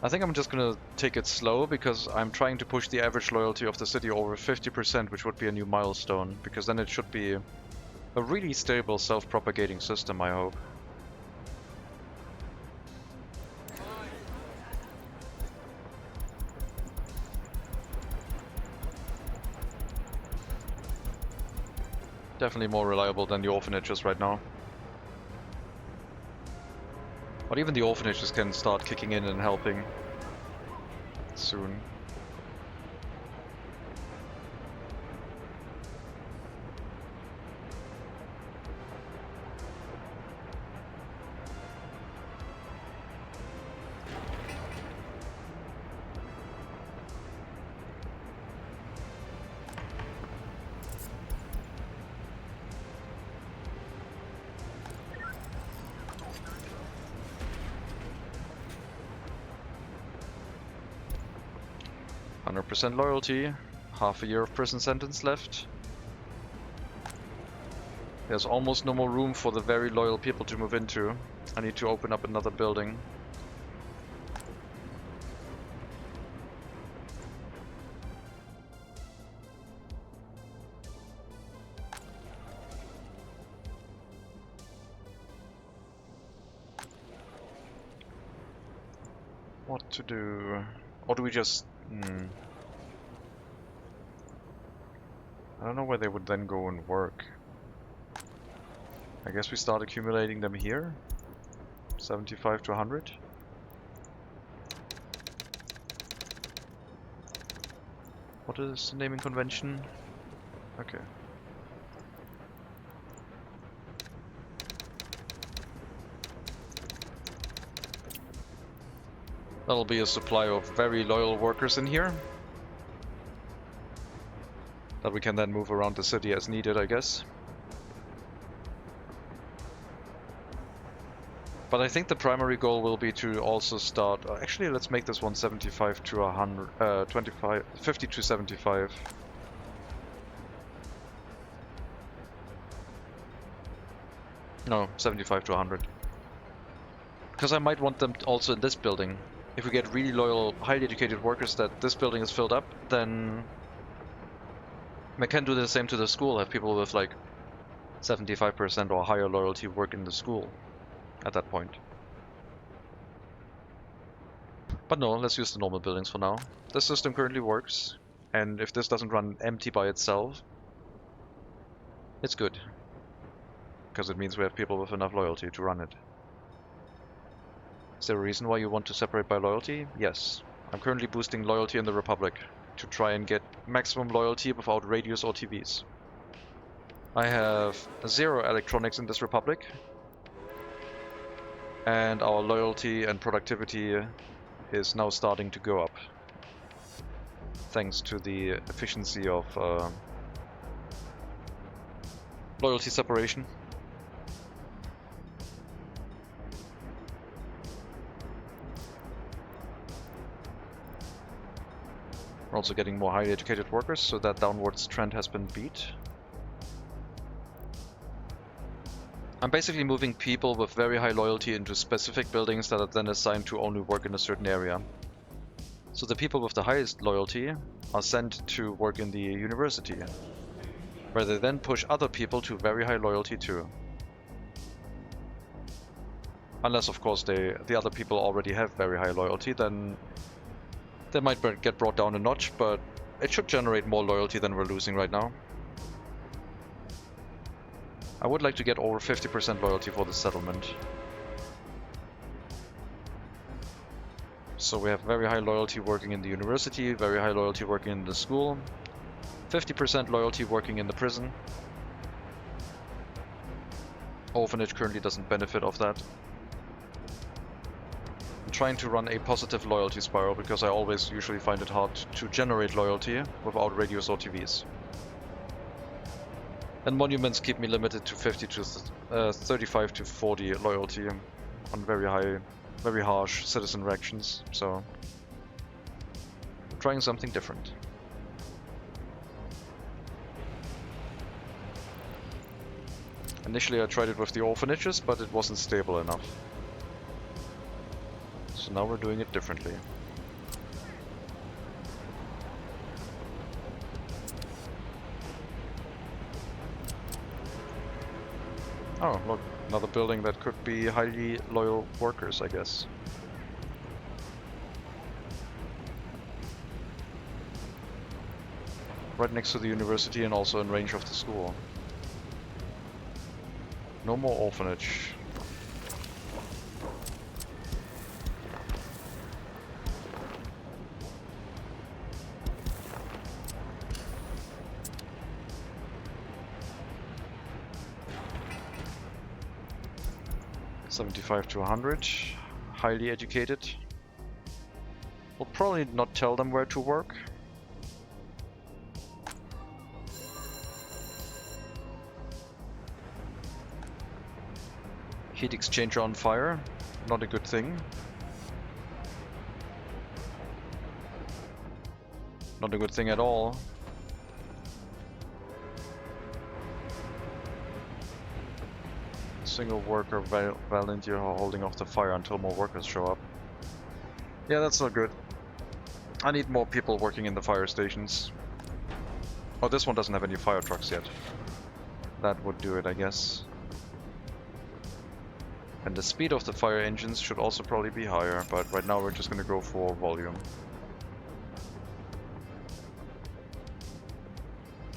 I think I'm just gonna take it slow because I'm trying to push the average loyalty of the city over 50%, which would be a new milestone, because then it should be a really stable, self-propagating system, I hope. Definitely more reliable than the orphanages right now. But even the orphanages can start kicking in and helping soon. %, loyalty, half a year of prison sentence left. There's almost no more room for the very loyal people to move into. I need to open up another building. What to do? Or do we just... I don't know where they would then go and work. I guess we start accumulating them here. 75 to 100. What is the naming convention? Okay. That'll be a supply of very loyal workers in here. That we can then move around the city as needed, I guess. But I think the primary goal will be to also start... actually, let's make this one 75 to 100... 50 to 75. No, 75 to 100. Because I might want them also in this building. If we get really loyal, highly educated workers that this building is filled up, then... I can do the same to the school, have people with like 75% or higher loyalty work in the school at that point. But no, let's use the normal buildings for now. This system currently works, and if this doesn't run empty by itself, it's good. Because it means we have people with enough loyalty to run it. Is there a reason why you want to separate by loyalty? Yes. I'm currently boosting loyalty in the Republic to try and get maximum loyalty without radios or TVs. I have 0 electronics in this Republic, and our loyalty and productivity is now starting to go up thanks to the efficiency of loyalty separation. We're also getting more highly educated workers, so that downwards trend has been beat. I'm basically moving people with very high loyalty into specific buildings that are then assigned to only work in a certain area. So the people with the highest loyalty are sent to work in the university, where they then push other people to very high loyalty too. Unless, of course, the other people already have very high loyalty, then they might get brought down a notch, but it should generate more loyalty than we're losing right now. I would like to get over 50% loyalty for the settlement. So we have very high loyalty working in the university, very high loyalty working in the school, 50% loyalty working in the prison. Orphanage currently doesn't benefit off that. I'm trying to run a positive loyalty spiral because I always usually find it hard to generate loyalty without radios or TVs. And monuments keep me limited to 50 to 35 to 40 loyalty on very harsh citizen reactions, so I'm trying something different. Initially I tried it with the orphanages, but it wasn't stable enough. So now we're doing it differently. Oh, look, another building that could be highly loyal workers, I guess. Right next to the university and also in range of the school. No more orphanage. $75 to $100. Highly educated. We'll probably not tell them where to work. Heat exchanger on fire, not a good thing. Not a good thing at all. Single worker volunteer holding off the fire until more workers show up. Yeah, that's not good. I need more people working in the fire stations. Oh, this one doesn't have any fire trucks yet. That would do it, I guess. And the speed of the fire engines should also probably be higher, but right now we're just gonna go for volume.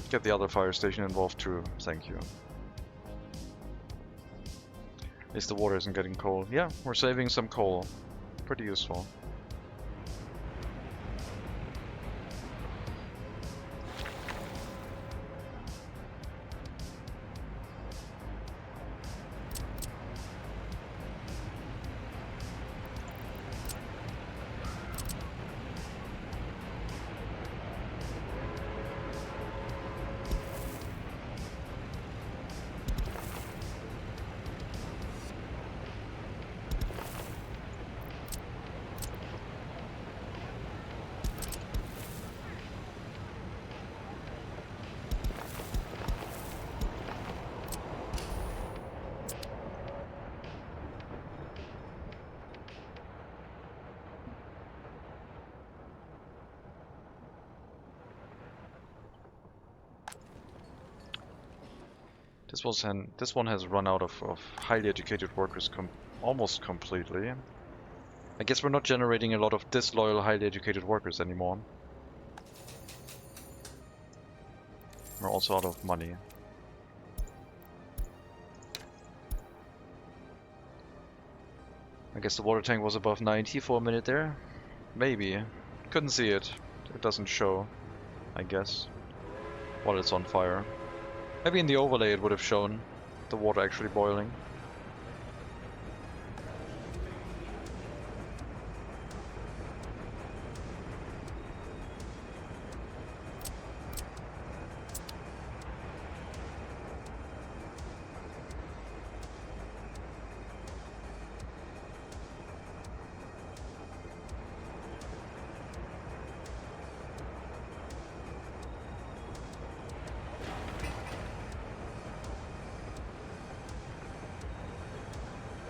Get the other fire station involved too, thank you. At least the water isn't getting cold. Yeah, we're saving some coal. Pretty useful. This one has run out of highly educated workers almost completely. I guess we're not generating a lot of disloyal, highly educated workers anymore. We're also out of money. I guess the water tank was above 90 for a minute there. Maybe. Couldn't see it. It doesn't show, I guess, while it's on fire. Maybe in the overlay it would have shown the water actually boiling.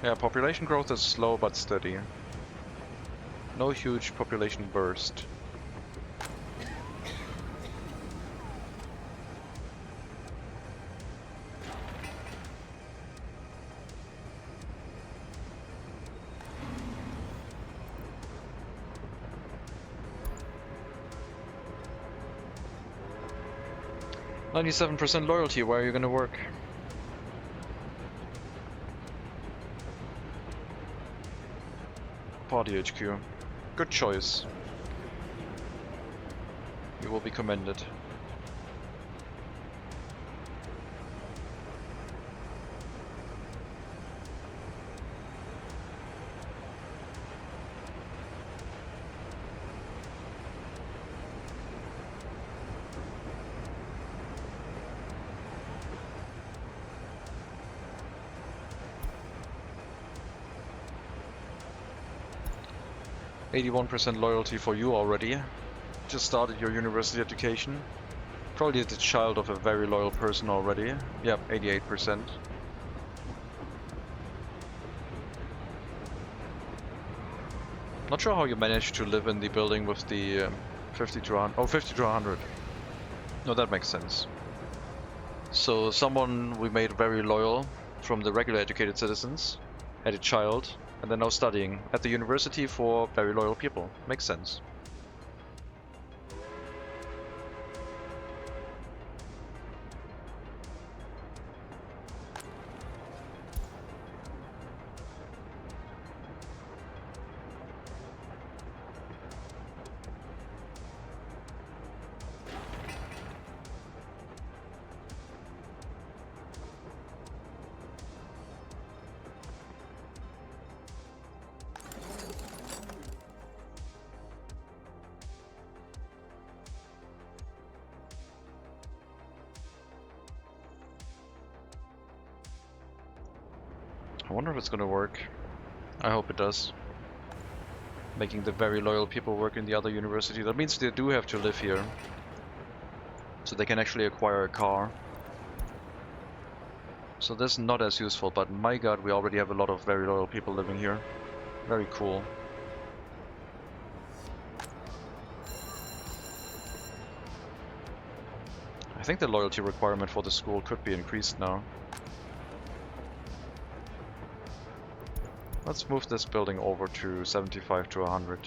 Yeah, population growth is slow but steady. No huge population burst. "97% loyalty, where are you gonna work?" Party HQ. Good choice. You will be commended. "81% loyalty for you already. Just started your university education. Probably the child of a very loyal person already. Yep, 88%. Not sure how you managed to live in the building with the 50 to 100. Oh, 50 to 100. No, that makes sense. So someone we made very loyal from the regular educated citizens had a child and they're now studying at the university for very loyal people. Makes sense. I wonder if it's gonna work. I hope it does. Making the very loyal people work in the other university. That means they do have to live here. So they can actually acquire a car. So that's not as useful, but my god, we already have a lot of very loyal people living here. Very cool. I think the loyalty requirement for the school could be increased now. Let's move this building over to 75 to 100.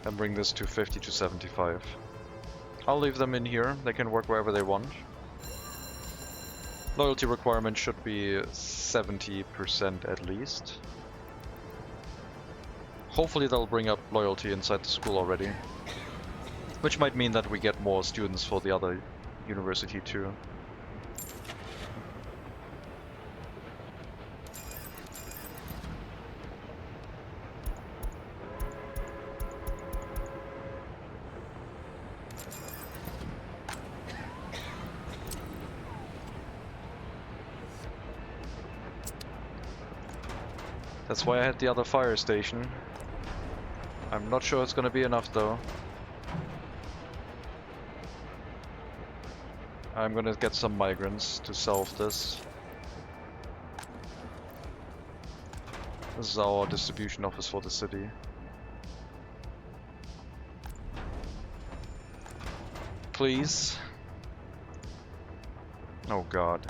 And bring this to 50 to 75. I'll leave them in here, they can work wherever they want. Loyalty requirement should be 70% at least. Hopefully they'll bring up loyalty inside the school already. Which might mean that we get more students for the other university too. That's why I had the other fire station. I'm not sure it's gonna be enough though. I'm gonna get some migrants to solve this. This is our distribution office for the city. Please. Oh god.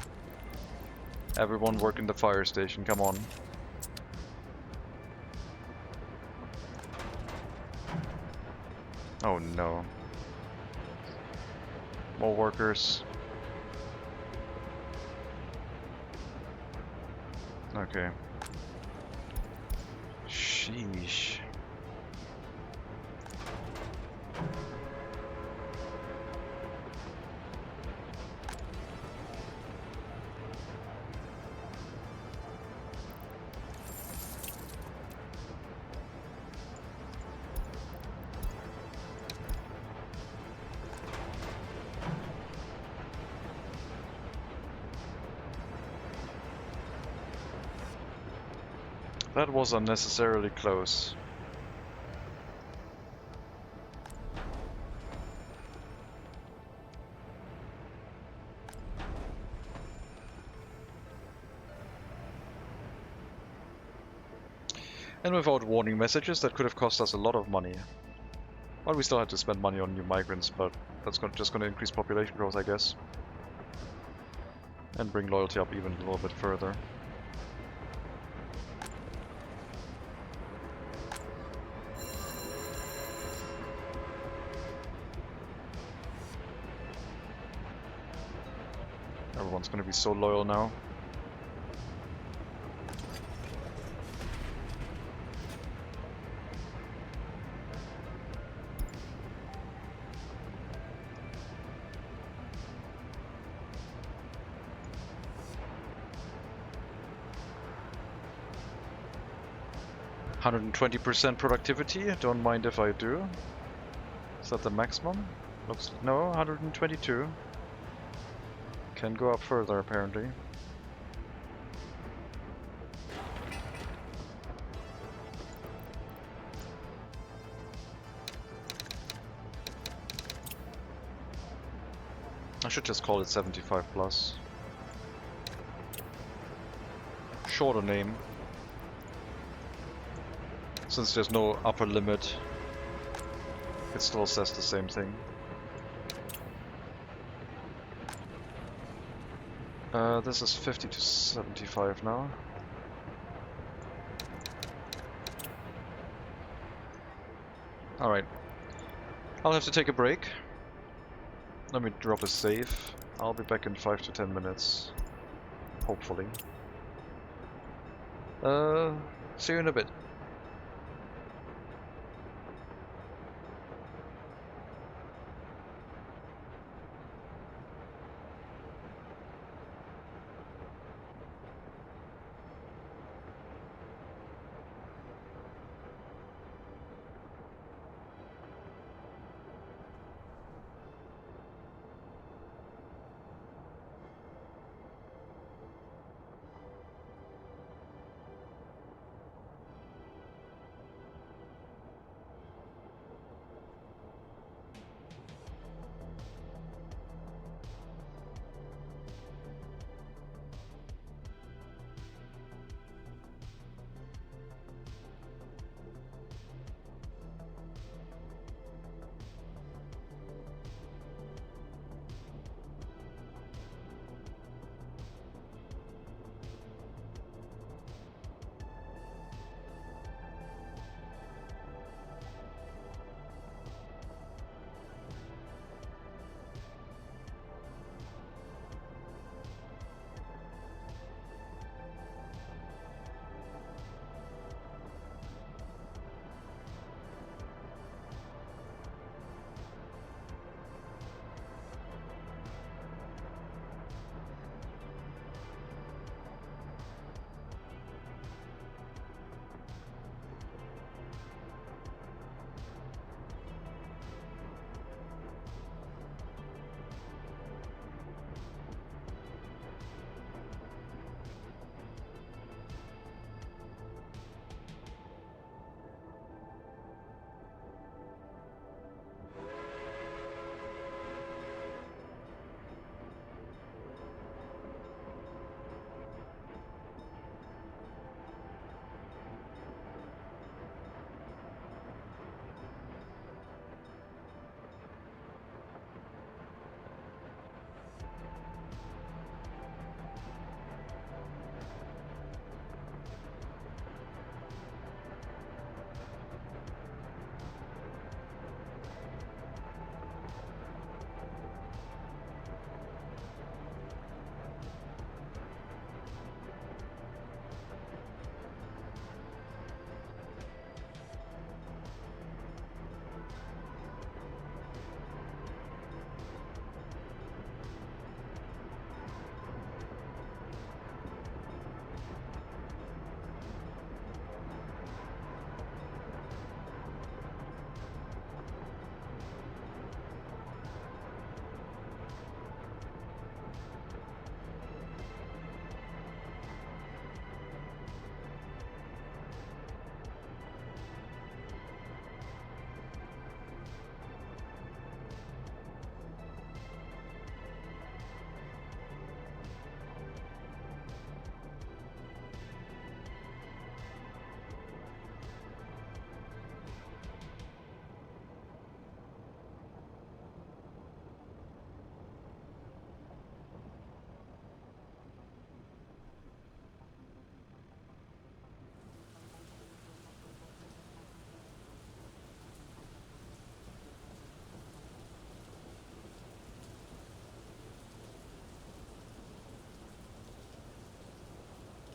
Everyone work in the fire station, come on. Oh no. More workers. Okay. Sheesh. That was unnecessarily close. And without warning messages, that could have cost us a lot of money. Well, we still had to spend money on new migrants, but that's just going to increase population growth, I guess. And bring loyalty up even a little bit further. Everyone's going to be so loyal now. %120% productivity, don't mind if I do. Is that the maximum? Looks no, 122. Can go up further apparently. I should just call it 75 plus. shorter name. Since there's no upper limit, it still says the same thing. This is 50 to 75 now. Alright. I'll have to take a break. Let me drop a save. I'll be back in 5 to 10 minutes. Hopefully. See you in a bit.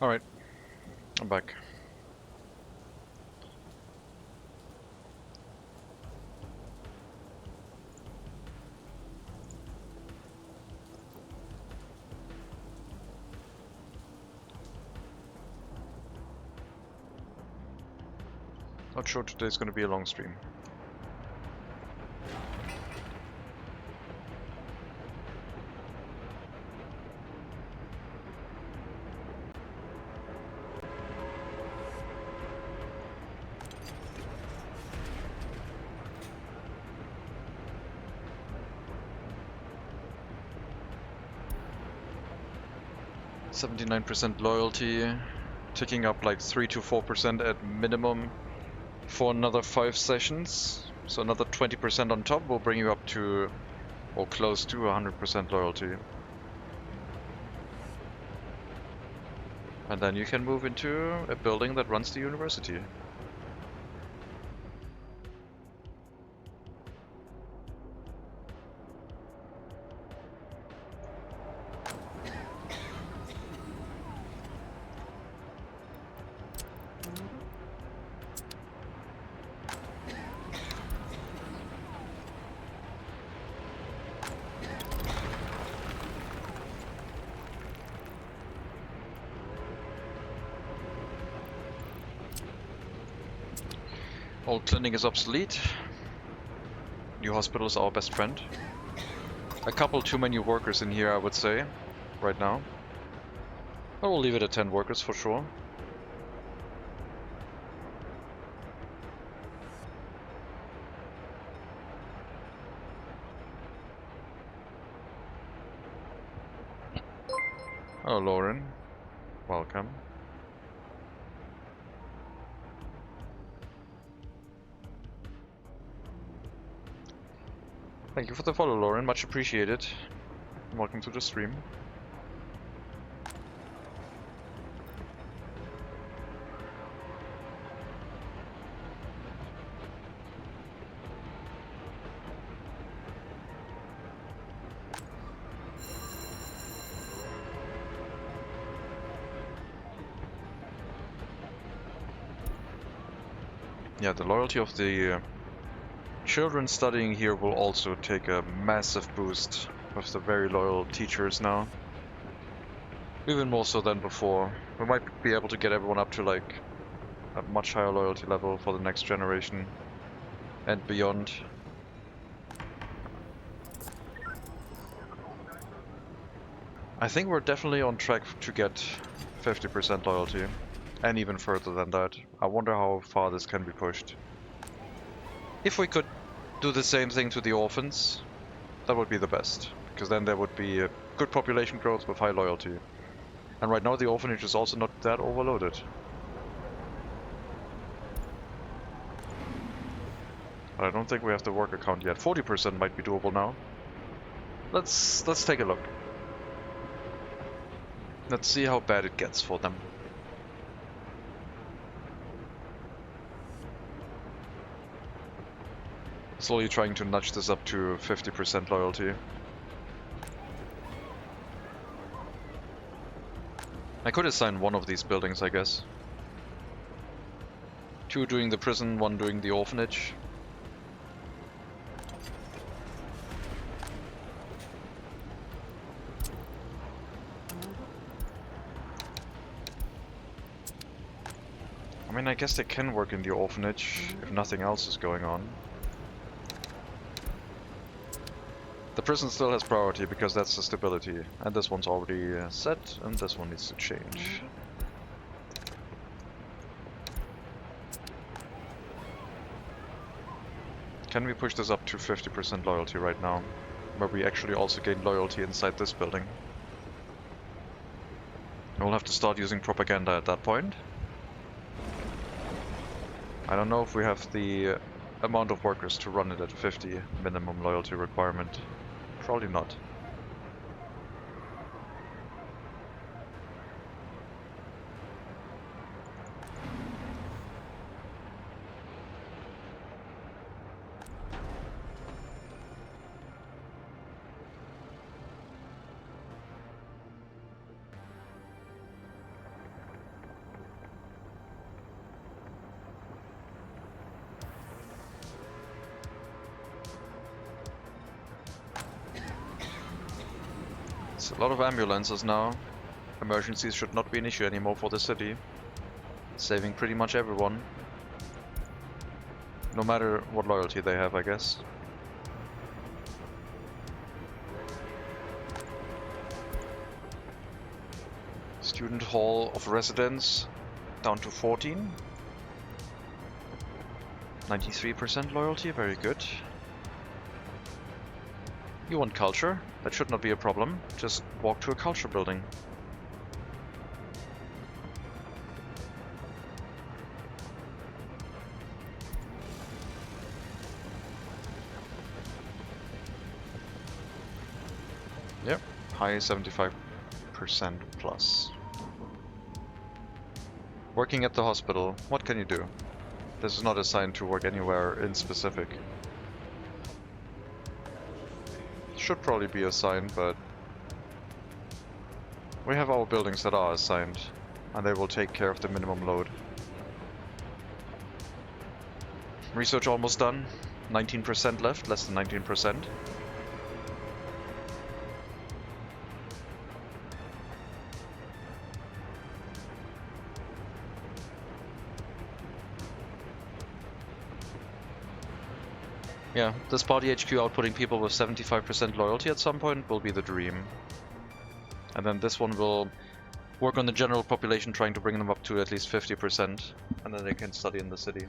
Alright, I'm back. Not sure today's gonna be a long stream. .79% loyalty. ticking up like 3 to 4% at minimum for another 5 sessions. So another 20% on top will bring you up to, or close to 100% loyalty. And then you can move into a building that runs the university. Old clinic is obsolete. New hospital is our best friend. A couple too many workers in here, I would say, right now. I will leave it at 10 workers for sure. Hello, Lauren. Welcome. Thank you for the follow, Lauren. Much appreciated. Welcome to the stream. Yeah, the loyalty of the children studying here will also take a massive boost with the very loyal teachers now. Even more so than before. We might be able to get everyone up to like a much higher loyalty level for the next generation and beyond. I think we're definitely on track to get 50% loyalty, and even further than that. I wonder how far this can be pushed. If we could do the same thing to the orphans, that would be the best, because then there would be a good population growth with high loyalty. And right now the orphanage is also not that overloaded. But I don't think we have the worker count yet. 40% might be doable now. Let's take a look. Let's see how bad it gets for them. Slowly trying to nudge this up to 50% loyalty. I could assign one of these buildings, I guess. 2 doing the prison, 1 doing the orphanage. I mean, I guess they can work in the orphanage if nothing else is going on. The prison still has priority because that's the stability, and this one's already set, and this one needs to change. Can we push this up to 50% loyalty right now, where we actually also gain loyalty inside this building? We'll have to start using propaganda at that point. I don't know if we have the amount of workers to run it at 50 minimum loyalty requirement. Probably not. It's a lot of ambulances now. Emergencies should not be an issue anymore for the city. Saving pretty much everyone. No matter what loyalty they have, I guess. Student hall of residence down to 14. 93% loyalty, very good. You want culture? That should not be a problem. Just walk to a culture building. Yep, high 75% plus. Working at the hospital, what can you do? This is not assigned to work anywhere in specific. Should probably be assigned, but we have our buildings that are assigned, and they will take care of the minimum load. Research almost done. 19% left, less than 19%. Yeah, this party HQ outputting people with 75% loyalty at some point will be the dream. And then this one will work on the general population, trying to bring them up to at least 50%, and then they can study in the city.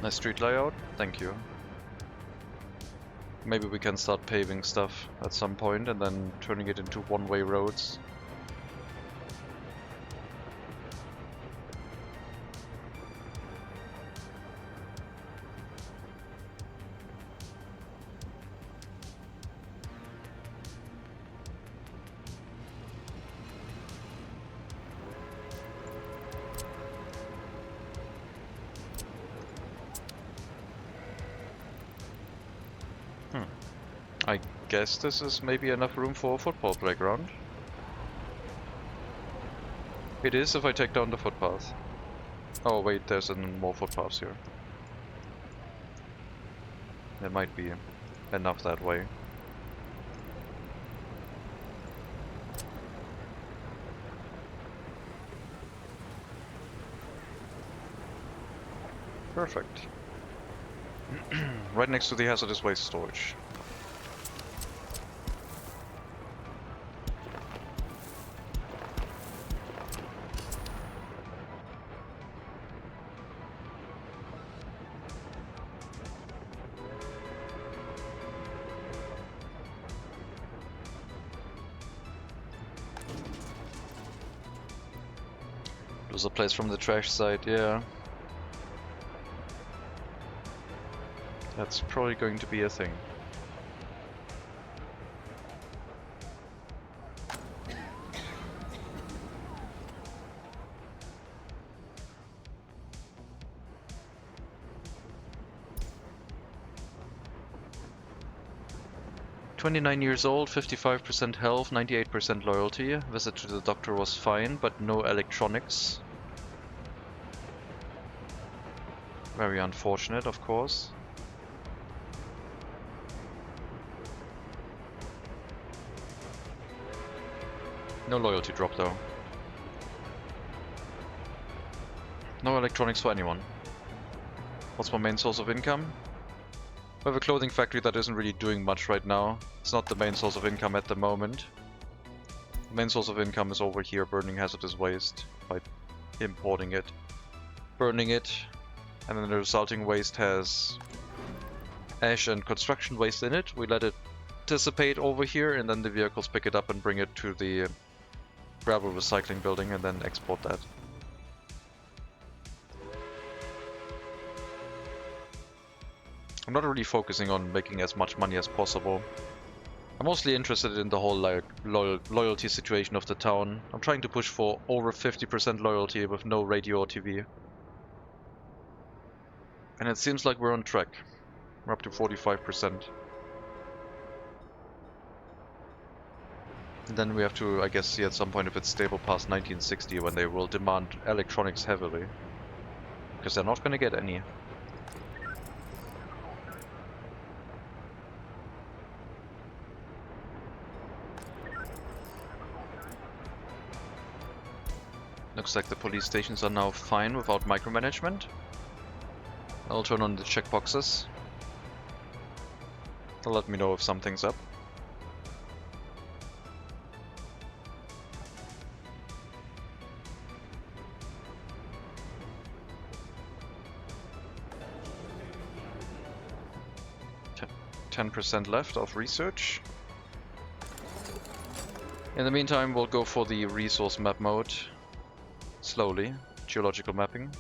Nice street layout, thank you. Maybe we can start paving stuff at some point and then turning it into one-way roads. I guess this is maybe enough room for a football playground. It is if I take down the footpath. Oh wait, there's more footpaths here. There might be enough that way. Perfect. Right next to the hazardous waste storage. Lose a place from the trash site, yeah. That's probably going to be a thing. "29 years old, 55% health, 98% loyalty. Visit to the doctor was fine, but no electronics. Very unfortunate, of course. No loyalty drop though. No electronics for anyone. What's my main source of income? We have a clothing factory that isn't really doing much right now. It's not the main source of income at the moment. The main source of income is over here, burning hazardous waste by importing it, burning it, and then the resulting waste has ash and construction waste in it. We let it dissipate over here, and then the vehicles pick it up and bring it to the gravel recycling building and then export that. I'm not really focusing on making as much money as possible. I'm mostly interested in the whole loyalty situation of the town. I'm trying to push for over 50% loyalty with no radio or TV. And it seems like we're on track. We're up to 45%. And then we have to, I guess, see at some point if it's stable past 1960 when they will demand electronics heavily. Because they're not going to get any. Looks like the police stations are now fine without micromanagement. I'll turn on the checkboxes. They'll let me know if something's up. Ten 10% left of research. In the meantime, we'll go for the resource map mode. Slowly. Geological mapping.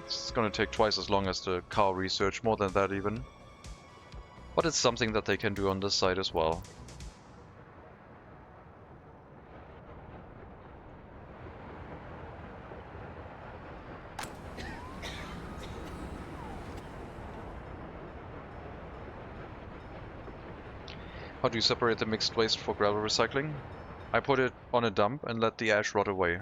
It's gonna take twice as long as the car research, more than that even. But it's something that they can do on this side as well. How do you separate the mixed waste for gravel recycling? I put it on a dump and let the ash rot away.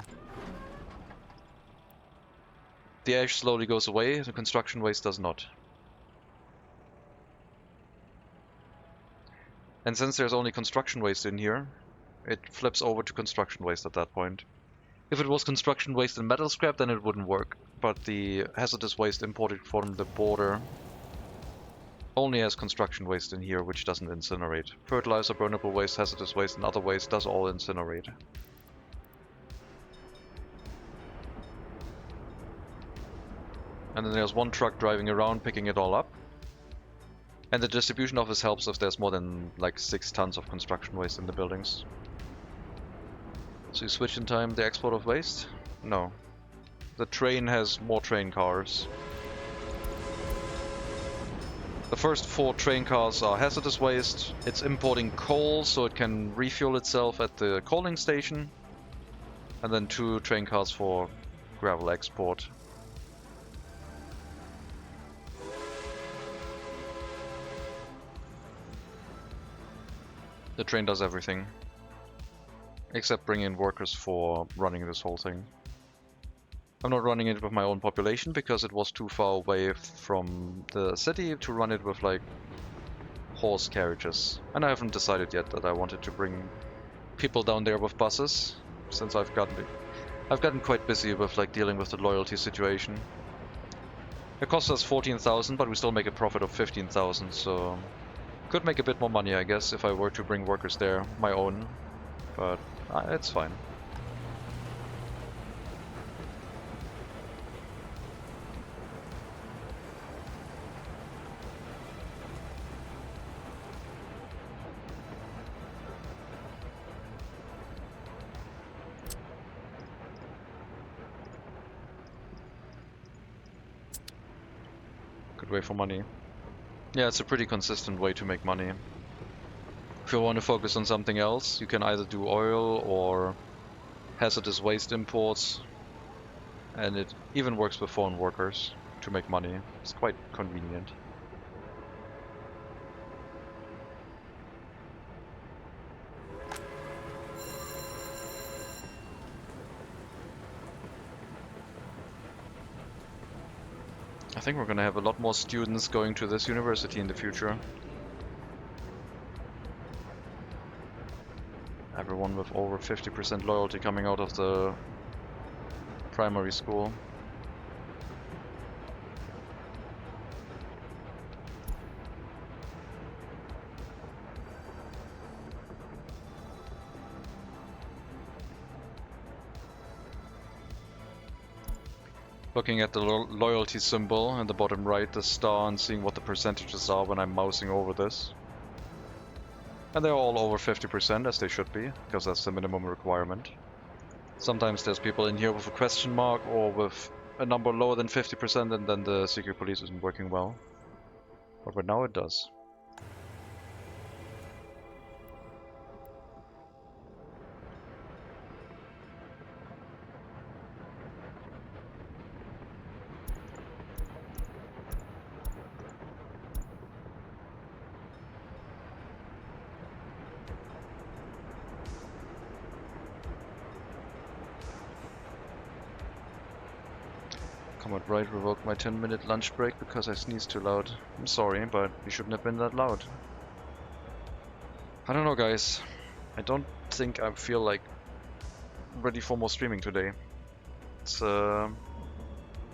The ash slowly goes away, the construction waste does not. And since there's only construction waste in here, it flips over to construction waste at that point. If it was construction waste and metal scrap, then it wouldn't work. But the hazardous waste imported from the border only has construction waste in here, which doesn't incinerate. Fertilizer, burnable waste, hazardous waste, and other waste does all incinerate. And then there's one truck driving around picking it all up. And the distribution office helps if there's more than like 6 tons of construction waste in the buildings. So you switch in time the export of waste? No. The train has more train cars. The first 4 train cars are hazardous waste. It's importing coal so it can refuel itself at the coaling station. And then 2 train cars for gravel export. The train does everything. Except bring in workers for running this whole thing. I'm not running it with my own population because it was too far away from the city to run it with like horse carriages. And I haven't decided yet that I wanted to bring people down there with buses, since I've gotten quite busy with like dealing with the loyalty situation. It costs us 14,000, but we still make a profit of 15,000, so could make a bit more money, I guess, if I were to bring workers there, my own, but it's fine. Good way for money. Yeah, it's a pretty consistent way to make money. If you want to focus on something else, you can either do oil or hazardous waste imports, and it even works with foreign workers to make money. It's quite convenient. I think we're gonna have a lot more students going to this university in the future. Everyone with over 50% loyalty coming out of the primary school. Looking at the loyalty symbol in the bottom right, the star, and seeing what the percentages are when I'm mousing over this. And they're all over 50%, as they should be, because that's the minimum requirement. Sometimes there's people in here with a question mark or with a number lower than 50%, and then the secret police isn't working well. But right now it does. Comment right, revoke my 10-minute lunch break because I sneezed too loud. I'm sorry, but you shouldn't have been that loud. I don't know, guys. I don't think I feel like ready for more streaming today. It's a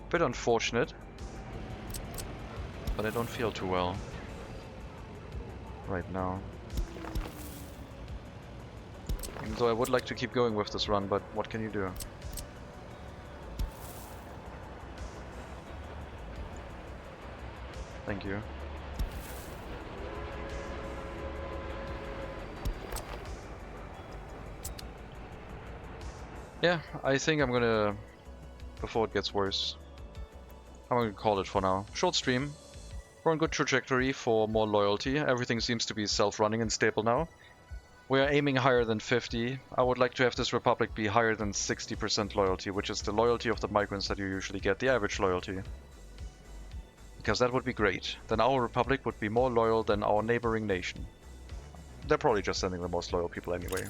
bit unfortunate, but I don't feel too well right now. Even though I would like to keep going with this run, but what can you do? Thank you. Yeah, I think I'm gonna, before it gets worse, I'm gonna call it for now. Short stream. We're on good trajectory for more loyalty. Everything seems to be self-running and stable now. We are aiming higher than 50. I would like to have this Republic be higher than 60% loyalty, which is the loyalty of the migrants that you usually get, the average loyalty. Because that would be great. Then our Republic would be more loyal than our neighboring nation. They're probably just sending the most loyal people anyway.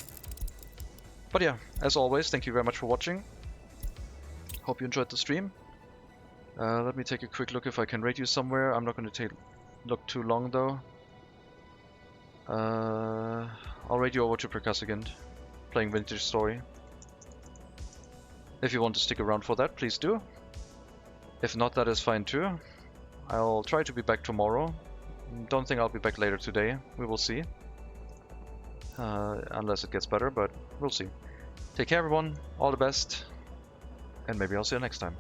But yeah, as always, thank you very much for watching. Hope you enjoyed the stream. Let me take a quick look if I can rate you somewhere. I'm not going to look too long though. I'll rate you over to Percussagant, playing Vintage Story. If you want to stick around for that, please do. If not, that is fine too. I'll try to be back tomorrow. Don't think I'll be back later today. We will see. Unless it gets better, but we'll see. Take care everyone, all the best, and maybe I'll see you next time.